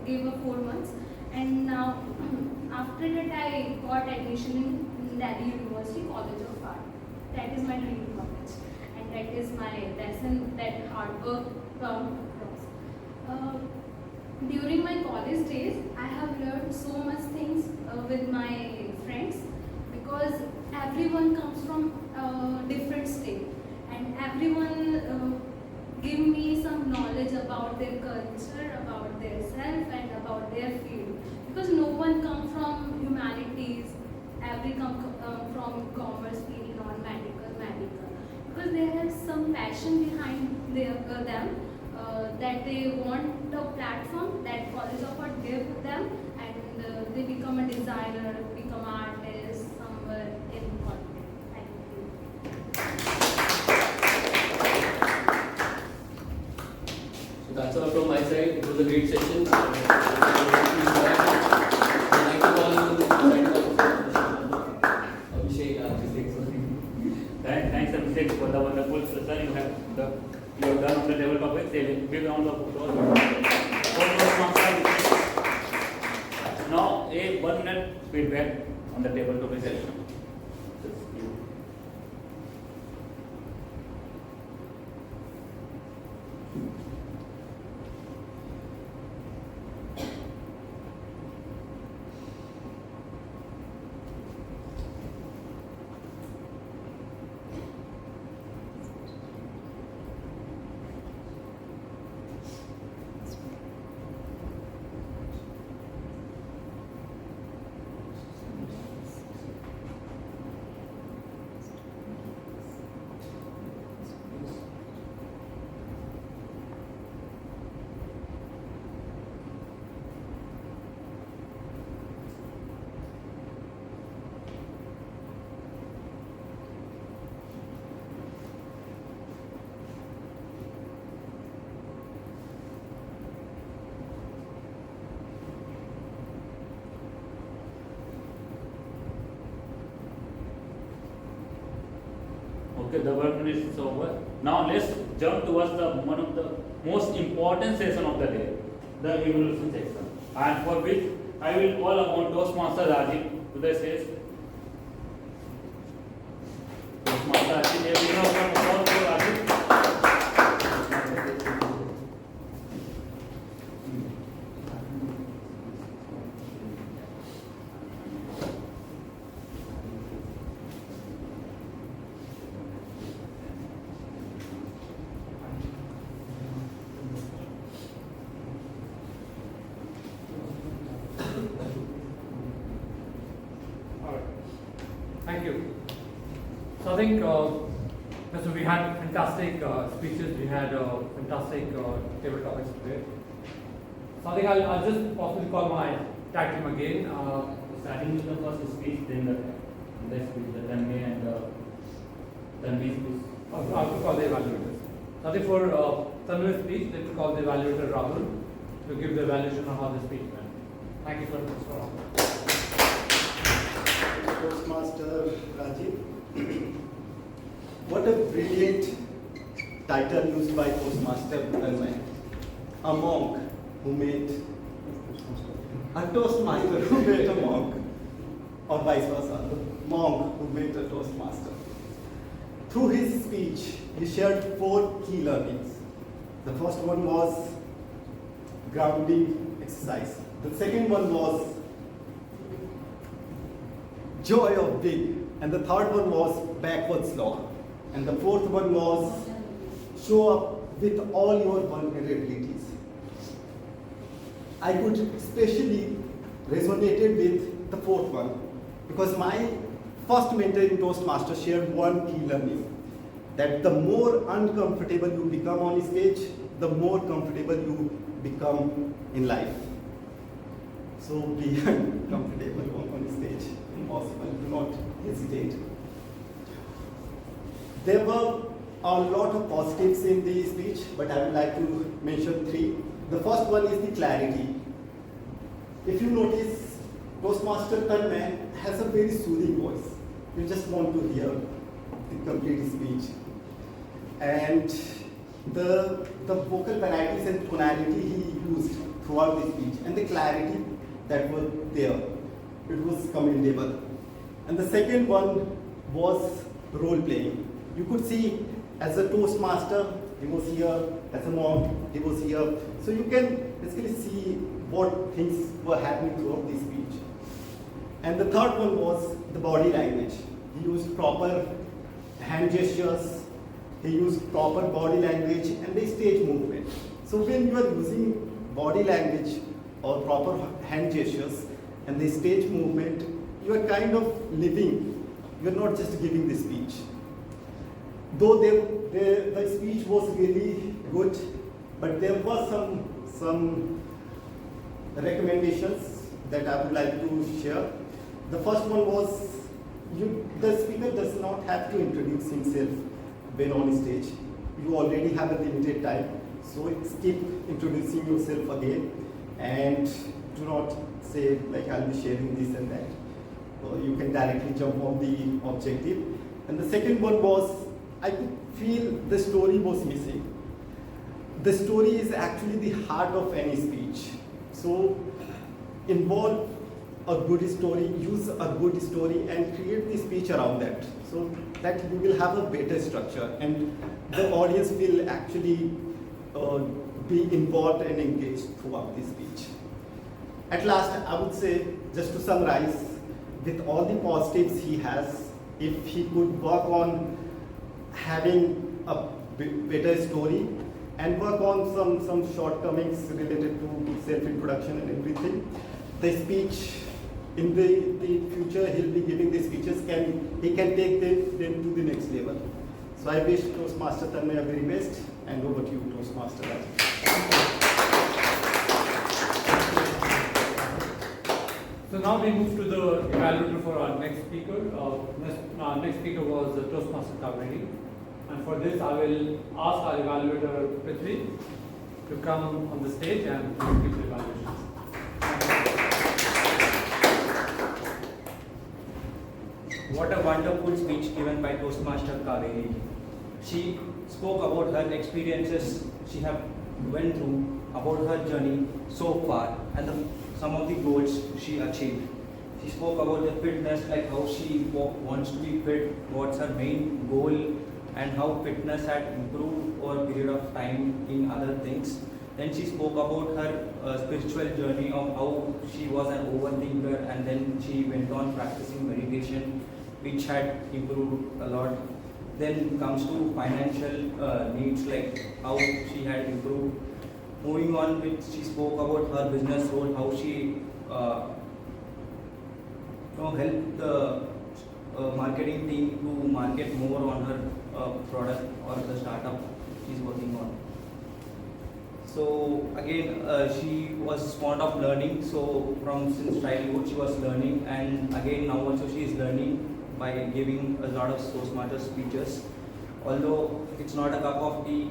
gave 4 months, and now after that I got admission in Delhi University College of Art. That is my dream college, and that is my lesson that hard work come across. During my college days, I have learned so much things with my friends, because everyone comes from different state, and everyone give me some knowledge about their culture, about their self, and about their field. Because no one comes from humanities, every come from commerce field, non-medical, medical. Because they have some passion behind them, that they want the platform that College of Art give them, and they become a designer, become artist somewhere in content. Thank you. So that's all from my side. It was a great session. Thanks, Abhishek, for the wonderful session you have done on the table topics. Big round of applause. Now, a 1 minute feedback on the table topic session. Okay, the 1 minute is over. Now let's jump towards the one of the most important session of the day, the evolution section, and for which I will call upon Toastmaster Rajiv to the stage. Toastmaster Rajiv, everyone applause for Rajiv. Thank you. So I think so we had fantastic speeches, we had fantastic table topics today. So I think I'll just possibly call my tag team again. Starting with the first speech, then the next speech, the Tanmay and Tanvi's speech. I'll call the evaluators. So I think for Tanvi's speech, let's call the evaluator Rahul to give the evaluation on how the speech went. Thank you for this. Toastmaster Rajiv. What a brilliant title used by Toastmaster Tanmay. A monk who made a Toastmaster who made a monk, or vice versa, the monk who made a Toastmaster. Through his speech, he shared 4 key learnings. The first one was grounding exercise. The second one was joy of big, and the third one was backwards law, and the fourth one was show up with all your vulnerabilities. I could especially resonated with the fourth one because my first mentor in Toastmasters shared one key learning, that the more uncomfortable you become on stage, the more comfortable you become in life. So be uncomfortable on stage. Impossible, do not hesitate. There were a lot of positives in the speech, but I would like to mention 3. The first one is the clarity. If you notice, Toastmaster Tanmay has a very soothing voice. You just want to hear the complete speech. And the vocal varieties and tonality he used throughout the speech, and the clarity that was there, it was commendable. And the second one was role playing. You could see as a Toastmaster, he was here, as a monk, he was here. So you can basically see what things were happening throughout the speech. And the third one was the body language. He used proper hand gestures, he used proper body language and the stage movement. So when you are using body language or proper hand gestures and the stage movement, you are kind of living, you are not just giving the speech. Though the speech was really good, but there were some recommendations that I would like to share. The first one was, the speaker does not have to introduce himself when on stage. You already have a limited time, so skip introducing yourself again and do not say like I'll be sharing this and that. You can directly jump on the objective. And the second one was, I could feel the story was missing. The story is actually the heart of any speech. So involve a good story, use a good story and create the speech around that, so that you will have a better structure and the audience will actually be involved and engaged throughout the speech. At last, I would say, just to summarize, with all the positives he has, if he could work on having a better story and work on some shortcomings related to self-introduction and everything, the speech in the future he'll be giving the speeches, he can take them to the next level. So I wish Toastmaster Tanmay very best, and over to you, Toastmaster Rajiv. So now we move to the evaluator for our next speaker. Our next speaker was Toastmaster Kaveri. And for this, I will ask our evaluator Prithvi to come on the stage and give the evaluations. What a wonderful speech given by Toastmaster Kaveri. She spoke about her experiences she have went through, about her journey so far, and some of the goals she achieved. She spoke about the fitness, like how she wants to be fit, what's her main goal, and how fitness had improved over a period of time in other things. Then she spoke about her spiritual journey of how she was an overthinker and then she went on practicing meditation, which had improved a lot. Then comes to financial needs, like how she had improved. Moving on, she spoke about her business role, how she helped the marketing team to market more on her product or the startup she's working on. So again, she was fond of learning. So since childhood she was learning, and again now also she is learning by giving a lot of Toastmasters speeches. Although it's not a cup of tea,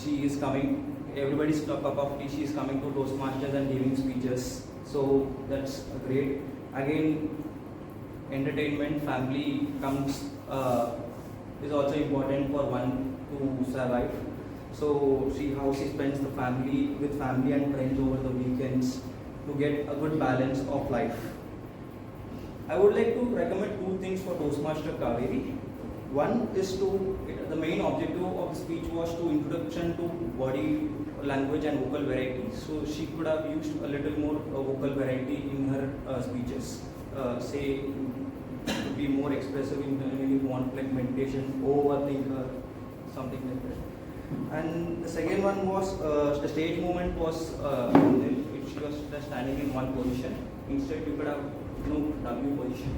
she is coming. Everybody's cup of tea. She is coming to Toastmasters and giving speeches. So that's great. Again, entertainment, family comes is also important for one to survive. So how she spends the family with family and friends over the weekends to get a good balance of life. I would like to recommend two things for Toastmaster Kaveri. One is the main objective of the speech was to introduction to body language and vocal variety. So she could have used a little more vocal variety in her speeches. Say to be more expressive in if you want like meditation, overthinker, something like that. And the second one was the stage movement was she was just standing in one position. Instead, you could have W position.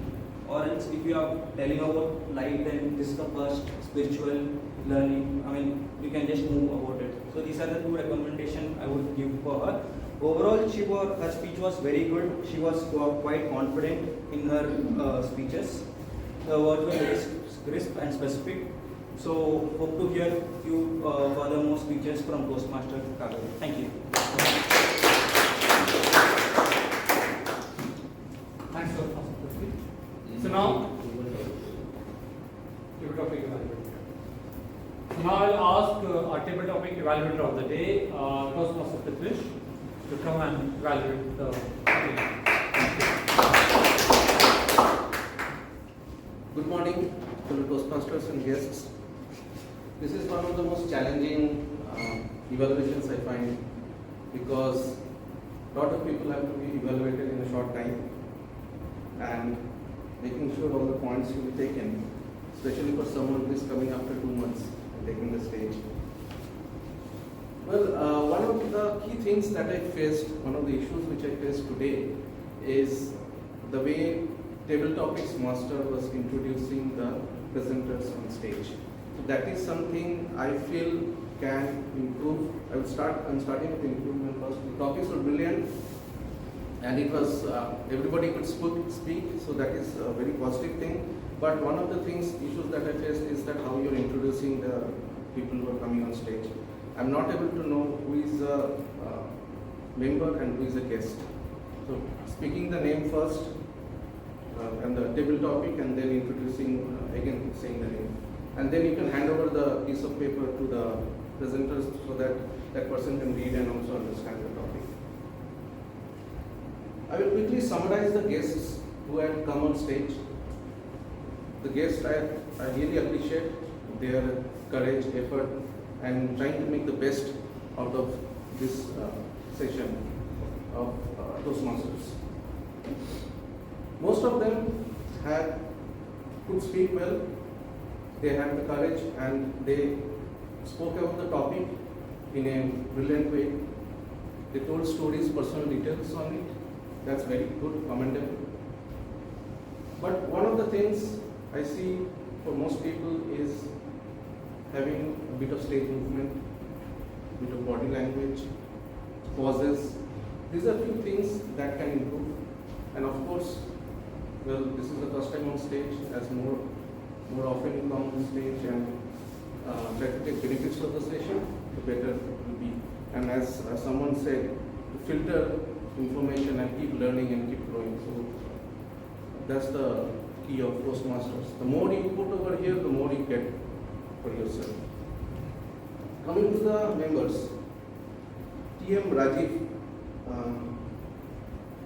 Or else, if you are telling about light, then this is the first spiritual learning. I mean, you can just move about it. So these are the two recommendations I would give for her. Overall, her speech was very good. She was quite confident in her speeches. The words were very crisp and specific. So hope to hear few further more speeches from Toastmaster Kaveri. Thank you. Thanks for the speech. So now, table topic evaluator. So now I'll ask our table topic evaluator of the day, Toastmaster Prithvish, to come and evaluate the topic. Good morning, fellow Toastmasters and guests. This is one of the most challenging evaluations I find, because a lot of people have to be evaluated in a short time, and making sure all the points will be taken, especially for someone who is coming after 2 months and taking the stage. Well, one of the key things that I faced, one of the issues which I faced today is the way Table Topics Master was introducing the presenters on stage. So that is something I feel can improve. I'm starting with the improvement first. The topics were brilliant, and it was everybody could speak, so that is a very positive thing. But one of the issues that I faced is that how you're introducing the people who are coming on stage. I'm not able to know who is a member and who is a guest. So speaking the name first, and the table topic, and then introducing, again saying the name. And then you can hand over the piece of paper to the presenters so that that person can read and also understand the topic. I will quickly summarize the guests who had come on stage. The guests I really appreciate their courage, effort, and trying to make the best out of this session of Toastmasters. Most of them could speak well, they had the courage, and they spoke about the topic in a brilliant way. They told stories, personal details on it. That's very good, commendable. But one of the things I see for most people is having a bit of stage movement, a bit of body language, pauses. These are few things that can improve. And of course, well, this is the first time on stage. As more often you come on stage and try to take benefits of the session, the better it will be. And as someone said, to filter information and keep learning and keep growing. So that's the key of Toastmasters. The more you put over here, the more you get for yourself. Coming to the members, TM Rajiv,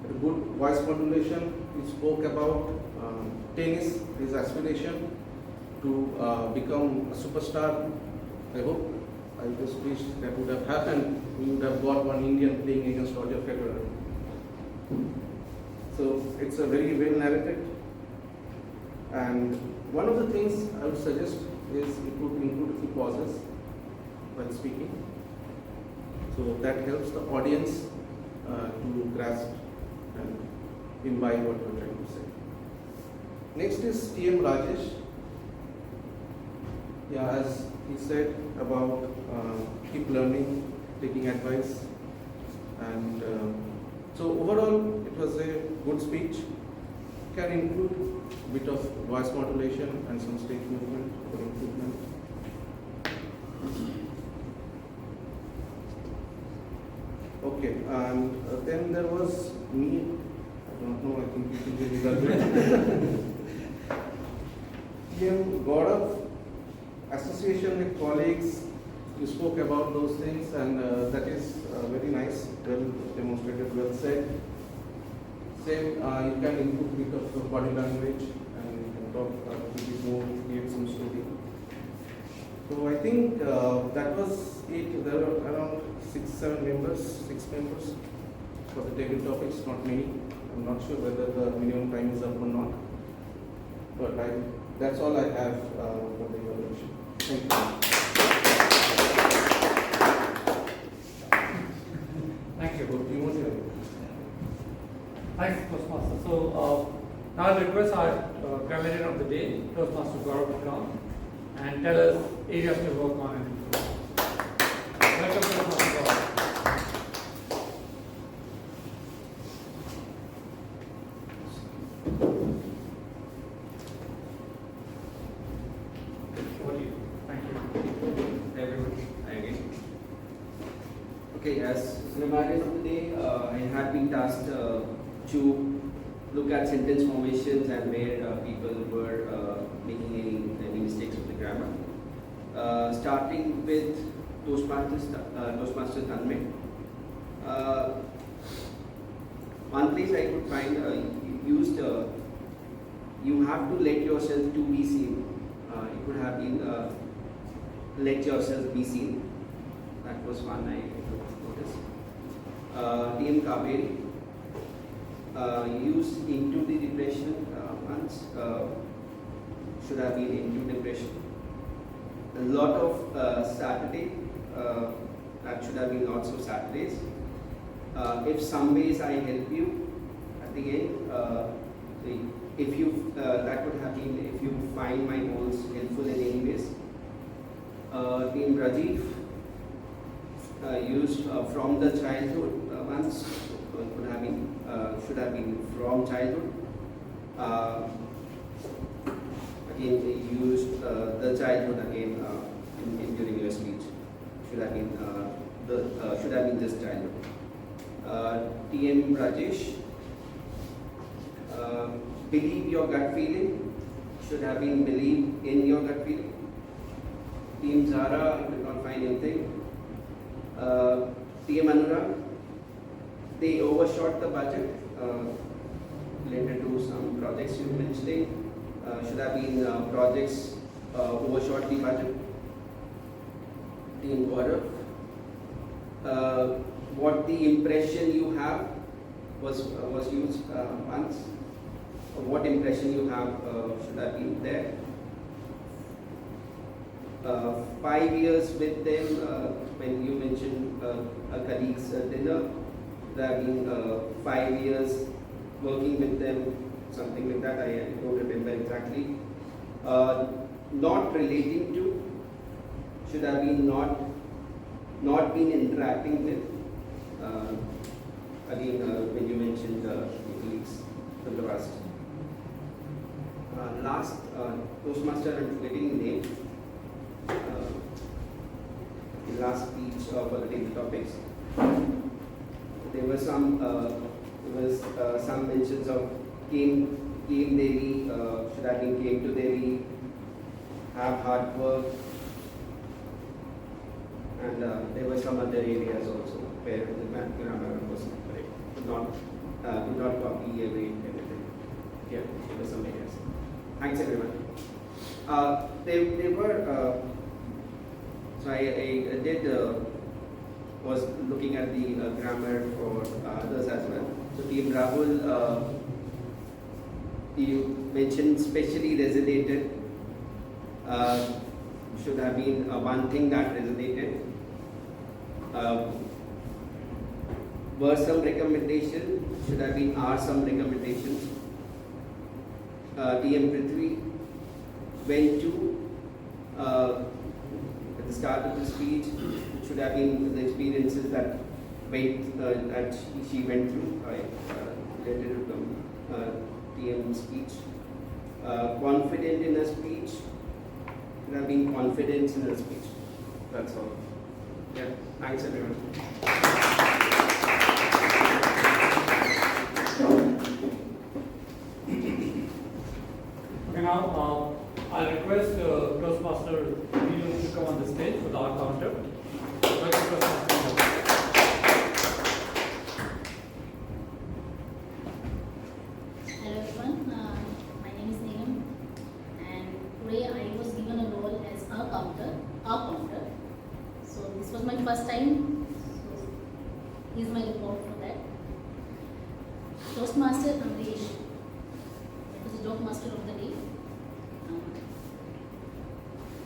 a good voice modulation. He spoke about tennis, his aspiration to become a superstar. I hope, I just wish that would have happened. We would have got one Indian playing against Roger Federer. So it's a very well narrated. And one of the things I would suggest is it would include a few pauses while speaking. So that helps the audience to grasp and imbibe what we're trying to say. Next is TM Rajesh. Yeah, as he said about keep learning, taking advice, and so overall it was a good speech. Can include a bit of voice modulation and some stage movement for improvement. Okay, and then there was me. I don't know, I think you can give me that. TM Gaurav, association with colleagues, you spoke about those things, and that is very nice, well demonstrated, well said. Same, you can include a bit of body language and you can talk a bit more, give some story. So I think that was it. There were around 6 members for the table topics, not many. I'm not sure whether the minimum time is up or not. But that's all I have for the evaluation. Thank you. Thank you. Do you want to? Thanks, Toastmaster. So now I'll request our grammarian of the day, Toastmaster Gaurav, to come and tell us areas to work on and improve. Welcome, Toastmaster Gaurav. Okay, as grammarian of the day, I had been tasked to look at sentence formations and where people were making any mistakes with the grammar. Starting with Toastmasters Tanmay. One place I could find used, you have to let yourself to be seen. It could have been let yourself be seen. That was one I noticed. TM Kaveri used into the depression once, should have been into depression. A lot of Saturday, that should have been lots of Saturdays. If some ways I help you, at the end, if you, that would have been if you find my goals helpful in any ways. TM Rajiv used from the childhood once, could have been, should have been from childhood. Again, they used the childhood again during your speech. Should have been should have been this childhood. TM Rajesh, believe your gut feeling. Should have been believe in your gut feeling. TM Zara, I could not find anything. TM Anurag, they overshot the budget related to some projects you mentioned. Should have been projects overshot the budget. TM Gaurav, what the impression you have was used once. What impression you have should have been there. 5 years with them, when you mentioned a colleague's dinner, there have been 5 years working with them, something like that, I don't remember exactly. Not relating to, should have been not been interacting with. Again, when you mentioned the colleagues from the past. Last, Toastmaster, I'm forgetting the name. The last speech for the table topics. There were some mentions of came came daily, should have been came to daily, have hard work, and there were some other areas also where the grammar was correct. Did not copy everything. Yeah, there were some areas. Thanks everyone. They were, so I did, was looking at the grammar for others as well. So Team Rahul, you mentioned specially resonated, should have been one thing that resonated. Were some recommendations, should have been are some recommendations. TM Prithvi went to at the start of the speech, it should have been the experiences that that she went through. I related to TM speech. Confident in her speech, should have been confidence in her speech. That's all. Yeah, thanks everyone. Okay, now I'll request Toastmaster Millennium to come on the stage with our counter. Welcome, Toastmaster. Hello everyone, my name is Millennium, and today I was given a role as a counter. So this was my first time, so here's my report for that. Toastmaster Amresh, that was the joke master of the day.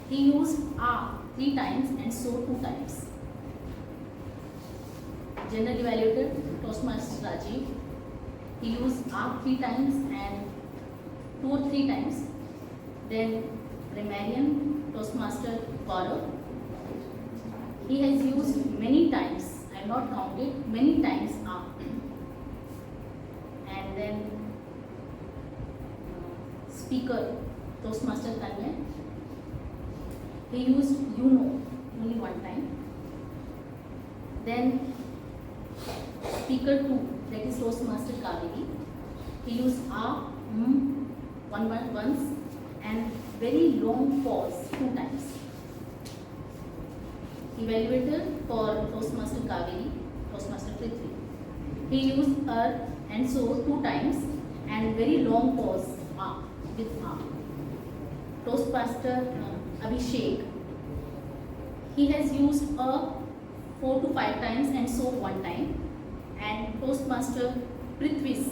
He used "ah" 3 times and "so" 2 times. General evaluator Toastmaster Rajiv, he used "ah" 3 times and "to" or 3 times. Then Millennium Toastmaster Gaurav, he has used many times, I have not counted, many times "ah." And then speaker Toastmaster Tanmay, he used "you know" only 1 time. Then speaker 2, that is Toastmaster Kaveri, he used "ah," once and very long pause 2 times. Evaluator for Toastmaster Kaveri, Toastmaster Prithvi, he used and "so" 2 times and very long pause "ah" with "ah." Toastmaster Abhishek, he has used 4 to 5 times and "so" 1 time. And Toastmaster Prithvis,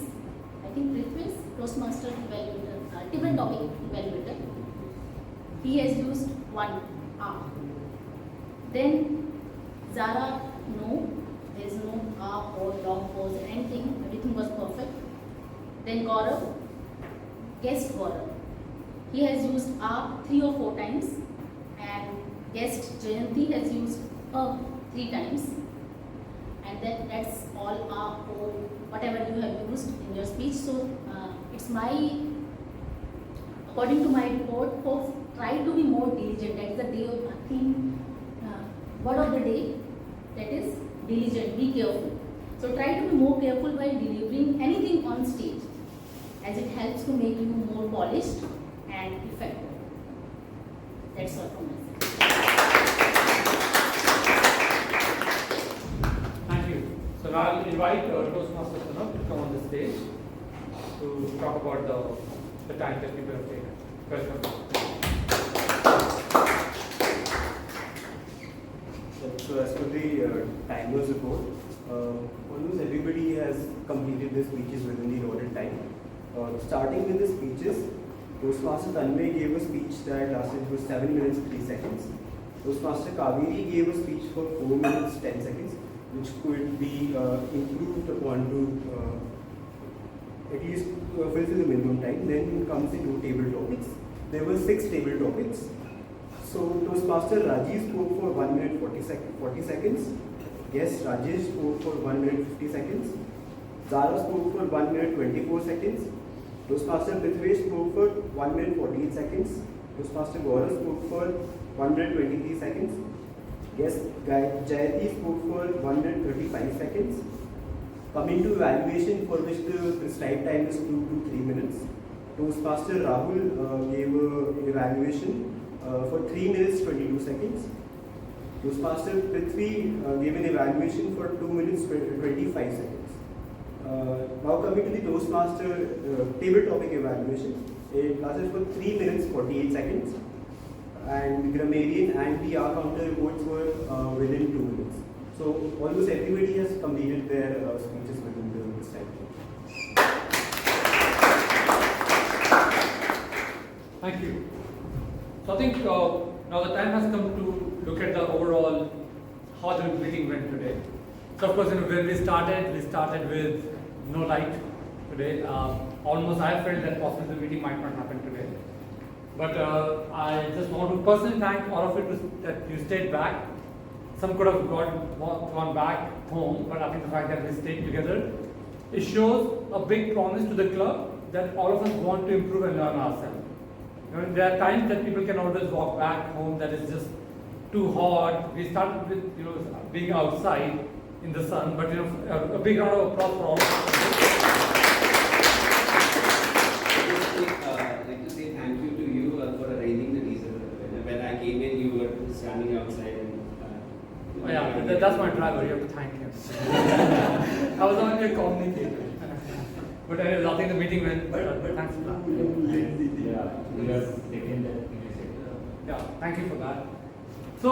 I think Prithvis, Toastmaster evaluator, different topic evaluator, he has used 1 "ah." Then Zara, no, there is no "ah" or long pause or anything, everything was perfect. Then Gaurav, guest Gaurav, he has used "ah" 3 or 4 times, and guest Jayanti has used 3 times. And then that's all "ah" or whatever you have used in your speech. So it's my, according to my report, folks, try to be more diligent. That is the day of theme, word of the day, that is diligent, be careful. So try to be more careful while delivering anything on stage, as it helps to make you more polished and effective. That's all from my side. Thank you. So now I'll invite Toastmaster Sanam to come on the stage to talk about the time that people have taken. Welcome. So as per the timer's report, almost everybody has completed their speeches within the allotted time. Starting with the speeches, Toastmaster Tanmay gave a speech that lasted for 7 minutes 3 seconds. Toastmaster Kaveri gave a speech for 4 minutes 10 seconds, which could be improved upon to at least fulfill the minimum time. Then comes the 2 table topics. There were 6 table topics. So Toastmaster Rajiv spoke for 1 minute 40 seconds. Guest Rajesh spoke for 1 minute 50 seconds. Zara spoke for 1 minute 24 seconds. Toastmaster Prithvesh spoke for 1 minute 48 seconds. Toastmaster Gaurav spoke for 1 minute 23 seconds. Guest Jayati spoke for 1 minute 35 seconds. Coming to evaluation, for which the prescribed time is 2 to 3 minutes. Toastmaster Rahul gave an evaluation for 3 minutes 22 seconds. Toastmaster Prithvi gave an evaluation for 2 minutes 25 seconds. Now coming to the Toastmaster table topic evaluation, it lasted for 3 minutes 48 seconds, and the grammarian and the R-counter reports were within 2 minutes. So almost everybody has completed their speeches within this time. Thank you. So I think now the time has come to look at the overall how the meeting went today. So of course, when we started with no light today. Almost I felt that possibly the meeting might not happen today. But I just want to personally thank all of you that you stayed back. Some could have gone back home, but I think the fact that we stayed together, it shows a big promise to the club that all of us want to improve and learn ourselves. There are times that people can always walk back home that is just too hot. We started with being outside in the sun, but a big round of applause for all of us. I'd like to say thank you to you for arranging the diesel. When I came in, you were standing outside. Oh yeah, that's my driver. You have to thank him. I was only a communicator. But anyway, I think the meeting went. Thanks for that. Yeah, thank you for that. So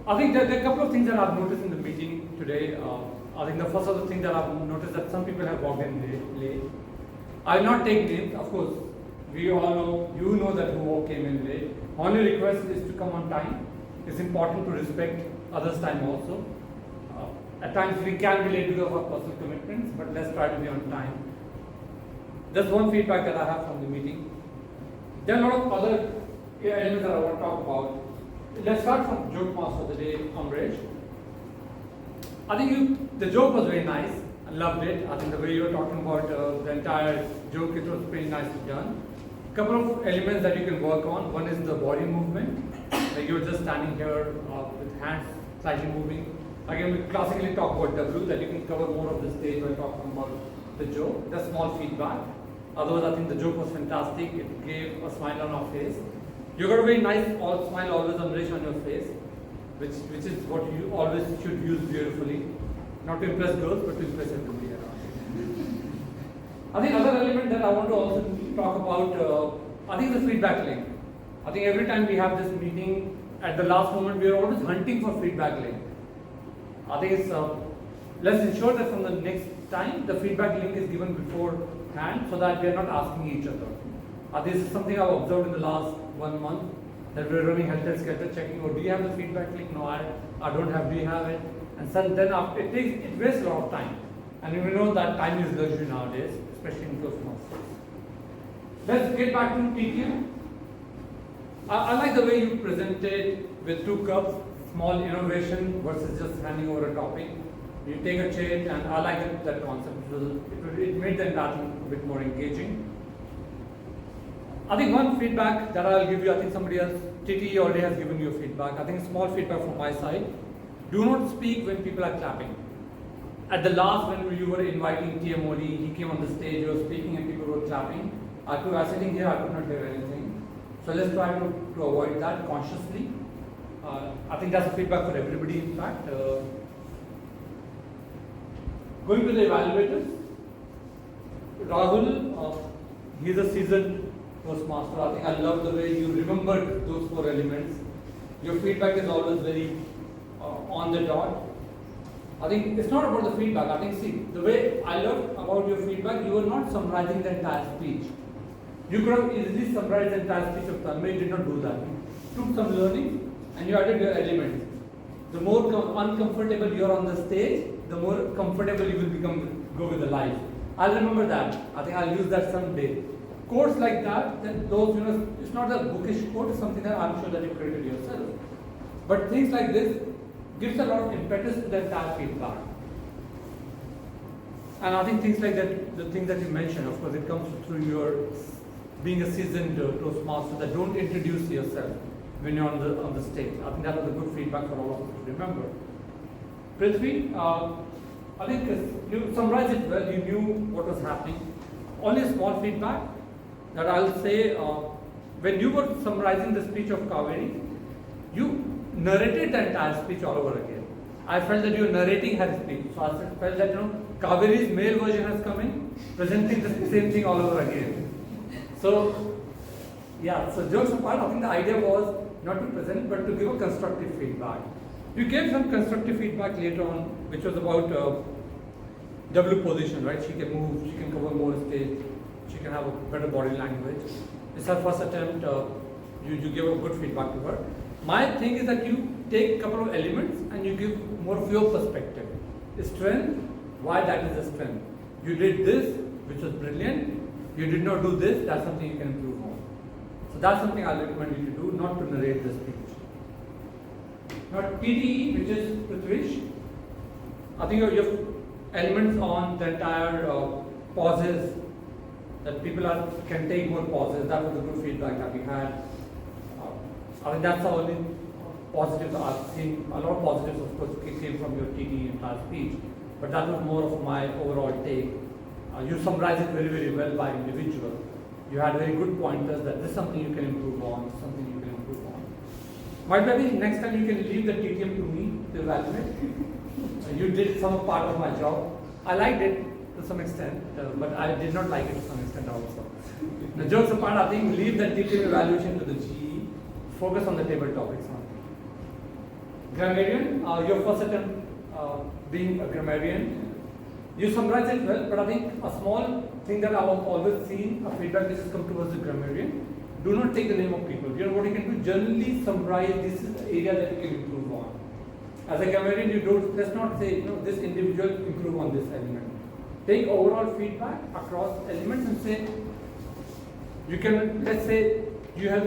I think there are a couple of things that I've noticed in the meeting today. I think the first of the thing that I've noticed that some people have walked in late. I will not take names, of course. We all know, you know that who came in late. Only request is to come on time. It's important to respect others' time also. At times we can be late because of our personal commitments, but let's try to be on time. That's one feedback that I have from the meeting. There are a lot of other elements that I want to talk about. Let's start from joke master of the day, Amresh. I think the joke was very nice. I loved it. I think the way you were talking about the entire joke, it was pretty nicely done. Couple of elements that you can work on. One is the body movement. Like you're just standing here with hands slightly moving. Again, we classically talk about W, that you can cover more of the stage when talking about the joke. That's small feedback. Otherwise, I think the joke was fantastic. It gave a smile on our face. You got a very nice smile always on your face, which is what you always should use beautifully. Not to impress girls, but to impress everybody around. I think another element that I want to also talk about, I think the feedback link. I think every time we have this meeting, at the last moment, we are always hunting for feedback link. I think it's, let's ensure that from the next time, the feedback link is given beforehand so that we are not asking each other. This is something I've observed in the last 1 month, that we're running helter-skelter checking, do you have the feedback link? No, I don't have, do you have it? And then it wastes a lot of time. And we know that time is luxury nowadays, especially in Toastmasters. Let's get back to TTM. I like the way you presented with 2 cups, small innovation versus just handing over a topic. You take a change, and I like that concept. It made the entire thing a bit more engaging. I think one feedback that I'll give you, I think somebody else, TT already has given you feedback. I think small feedback from my side. Do not speak when people are clapping. At the last, when you were inviting TM Oli, he came on the stage, you were speaking and people were clapping. I was sitting here, I could not hear anything. So let's try to avoid that consciously. I think that's a feedback for everybody, in fact. Going to the evaluators, Rahul, he's a seasoned Toastmaster. I think I love the way you remembered those 4 elements. Your feedback is always very on the dot. I think it's not about the feedback. I think, see, the way I love about your feedback, you were not summarizing the entire speech. You could have easily summarized the entire speech of Tanmay, you did not do that. You took some learning and you added your elements. The more uncomfortable you are on the stage, the more comfortable you will go with the life. I'll remember that. I think I'll use that someday. Quotes like that, those, it's not a bookish quote, it's something that I'm sure that you created yourself. But things like this gives a lot of impetus to the entire feedback. And I think things like that, the things that you mentioned, of course, it comes through your being a seasoned Toastmaster, that don't introduce yourself when you're on the stage. I think that was a good feedback for all of us to remember. Prithvi, I think you summarized it well. You knew what was happening. Only a small feedback. that I'll say, when you were summarizing the speech of Kaveri, you narrated the entire speech all over again. I felt that you were narrating her speech. So I felt that, Kaveri's male version has come in, presenting the same thing all over again. So, yeah, so jokes apart, I think the idea was not to present, but to give a constructive feedback. You gave some constructive feedback later on, which was about W position, right? She can move, she can cover more stage, she can have a better body language. It's her first attempt, you give a good feedback to her. My thing is that you take a couple of elements and you give more of your perspective. Strength, why that is a strength. You did this, which was brilliant. You did not do this, that's something you can improve on. So that's something I recommend you to do, not to narrate the speech. Now PTE, which is Prithvish, I think you have elements on the entire pauses, that people can take more pauses. That was the good feedback that we had. I think that's the only positive I've seen. A lot of positives, of course, came from your TTE entire speech, but that was more of my overall take. You summarized it very, very well by individual. You had very good pointers that this is something you can improve on, something you can improve on. Might maybe next time you can leave the TTM to me to evaluate. You did some part of my job. I liked it to some extent, but I did not like it to some extent also. The jokes apart, I think leave the TTM evaluation to the GE. Focus on the table topics. Grammarian, your first attempt being a grammarian. You summarized it well, but I think a small thing that I've always seen, a feedback which has come towards the grammarian, do not take the name of people. You know what you can do? Generally summarize, this is the area that you can improve on. As a grammarian, let's not say, this individual improve on this element. Take overall feedback across elements and say, you can, let's say,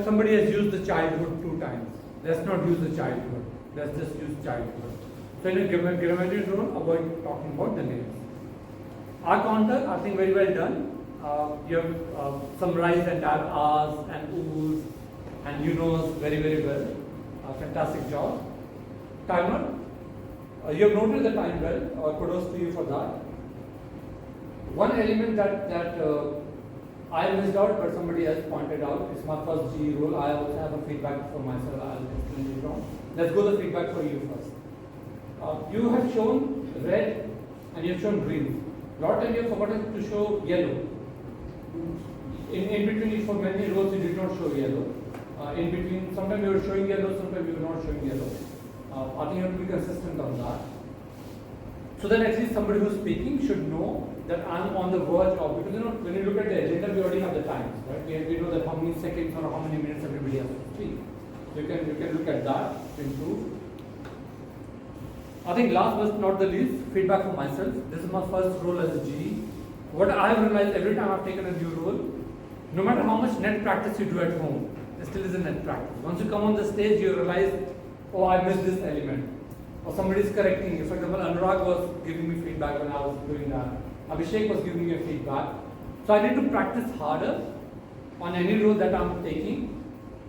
somebody has used the childhood 2 times. Let's not use the childhood. Let's just use childhood. So in a grammarian role, avoid talking about the names. Our counter, I think very well done. You have summarized the entire R's and U's and you knows very, very well. Fantastic job. Timer, you have noted the time well. Kudos to you for that. One element that I missed out, but somebody else pointed out, is my first G role. I also have a feedback for myself. I'll explain it on. Let's go the feedback for you first. You have shown red and you have shown green. A lot of times you have forgotten to show yellow. In between, for many roles you did not show yellow. In between, sometimes you were showing yellow, sometimes you were not showing yellow. I think you have to be consistent on that. So that at least somebody who's speaking should know that I'm on the verge of, because when you look at the agenda, we already have the times, right? We know that how many seconds or how many minutes everybody has to speak. So you can look at that to improve. I think last but not the least, feedback for myself. This is my first role as a GE. What I have realized every time I've taken a new role, no matter how much net practice you do at home, there still is a net practice. Once you come on the stage, you realize, oh, I missed this element. Or somebody is correcting you. For example, Anurag was giving me feedback when I was doing that. Abhishek was giving me a feedback. So I need to practice harder on any role that I'm taking,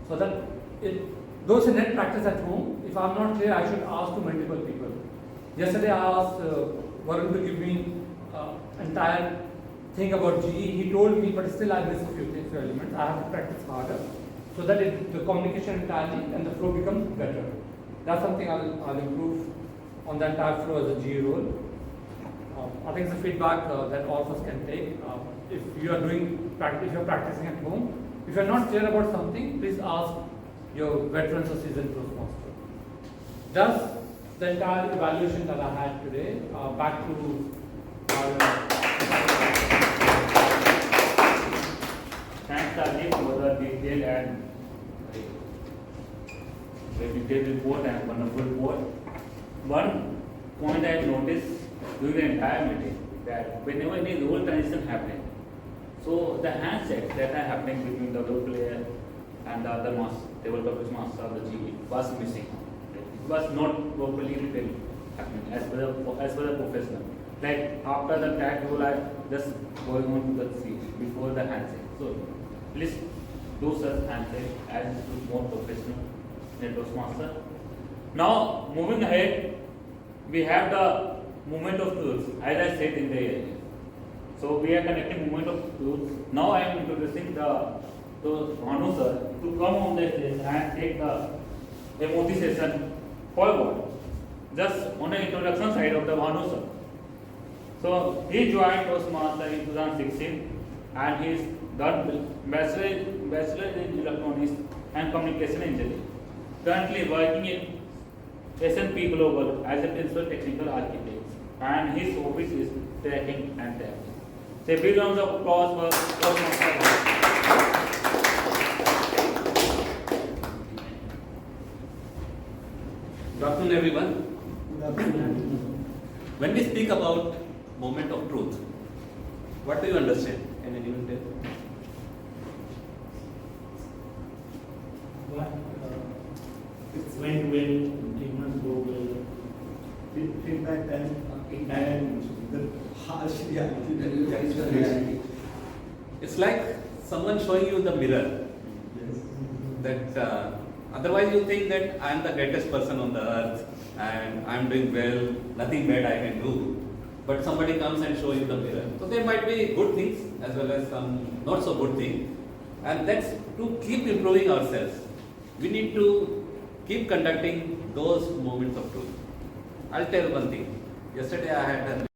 so that those in net practice at home, if I'm not clear, I should ask to multiple people. Yesterday I asked Varun to give me entire thing about GE. He told me, but still I missed a few elements. I have to practice harder so that the communication entirely and the flow becomes better. That's something I'll improve on the entire flow as a GE role. I think it's a feedback that all of us can take. If you're practicing at home, if you're not clear about something, please ask your veterans or seasoned Toastmaster. Thus, the entire evaluation that I had today, back to our thanks Rajiv for the detailed and very detailed report and wonderful report. One point I noticed during the entire meeting, that whenever any role transition happening, so the handsets that are happening between the role player and the other tabletop master of the GE was missing. It was not properly happening as per the professional. Like after the tag role, I just going on to the seat before the handshake. So please do such handshake as more professional in Toastmaster. Now moving ahead, we have the movement of tools, as I said in the So we are connecting movement of truth. Now I am introducing the Bhanu sir to come on the stage and take the emoji session forward. Just on the introduction side of the Bhanu sir. So he joined Toastmasters in 2016 and he is done bachelor in electronics and communication engineering. Currently working in S&P Global as a principal technical architect, and his office is tracking and tagging. Say big round of applause for Toastmasters. Good afternoon, everyone. When we speak about moment of truth, what do you understand? Can anyone tell? It's when demons go well. Feedback and the harsh reality. It's like someone showing you the mirror. That otherwise you think that I am the greatest person on the earth and I am doing well, nothing bad I can do. But somebody comes and shows you the mirror. So there might be good things as well as some not so good things. And that's to keep improving ourselves. We need to keep conducting those moments of truth. I'll tell one thing. Yesterday I had a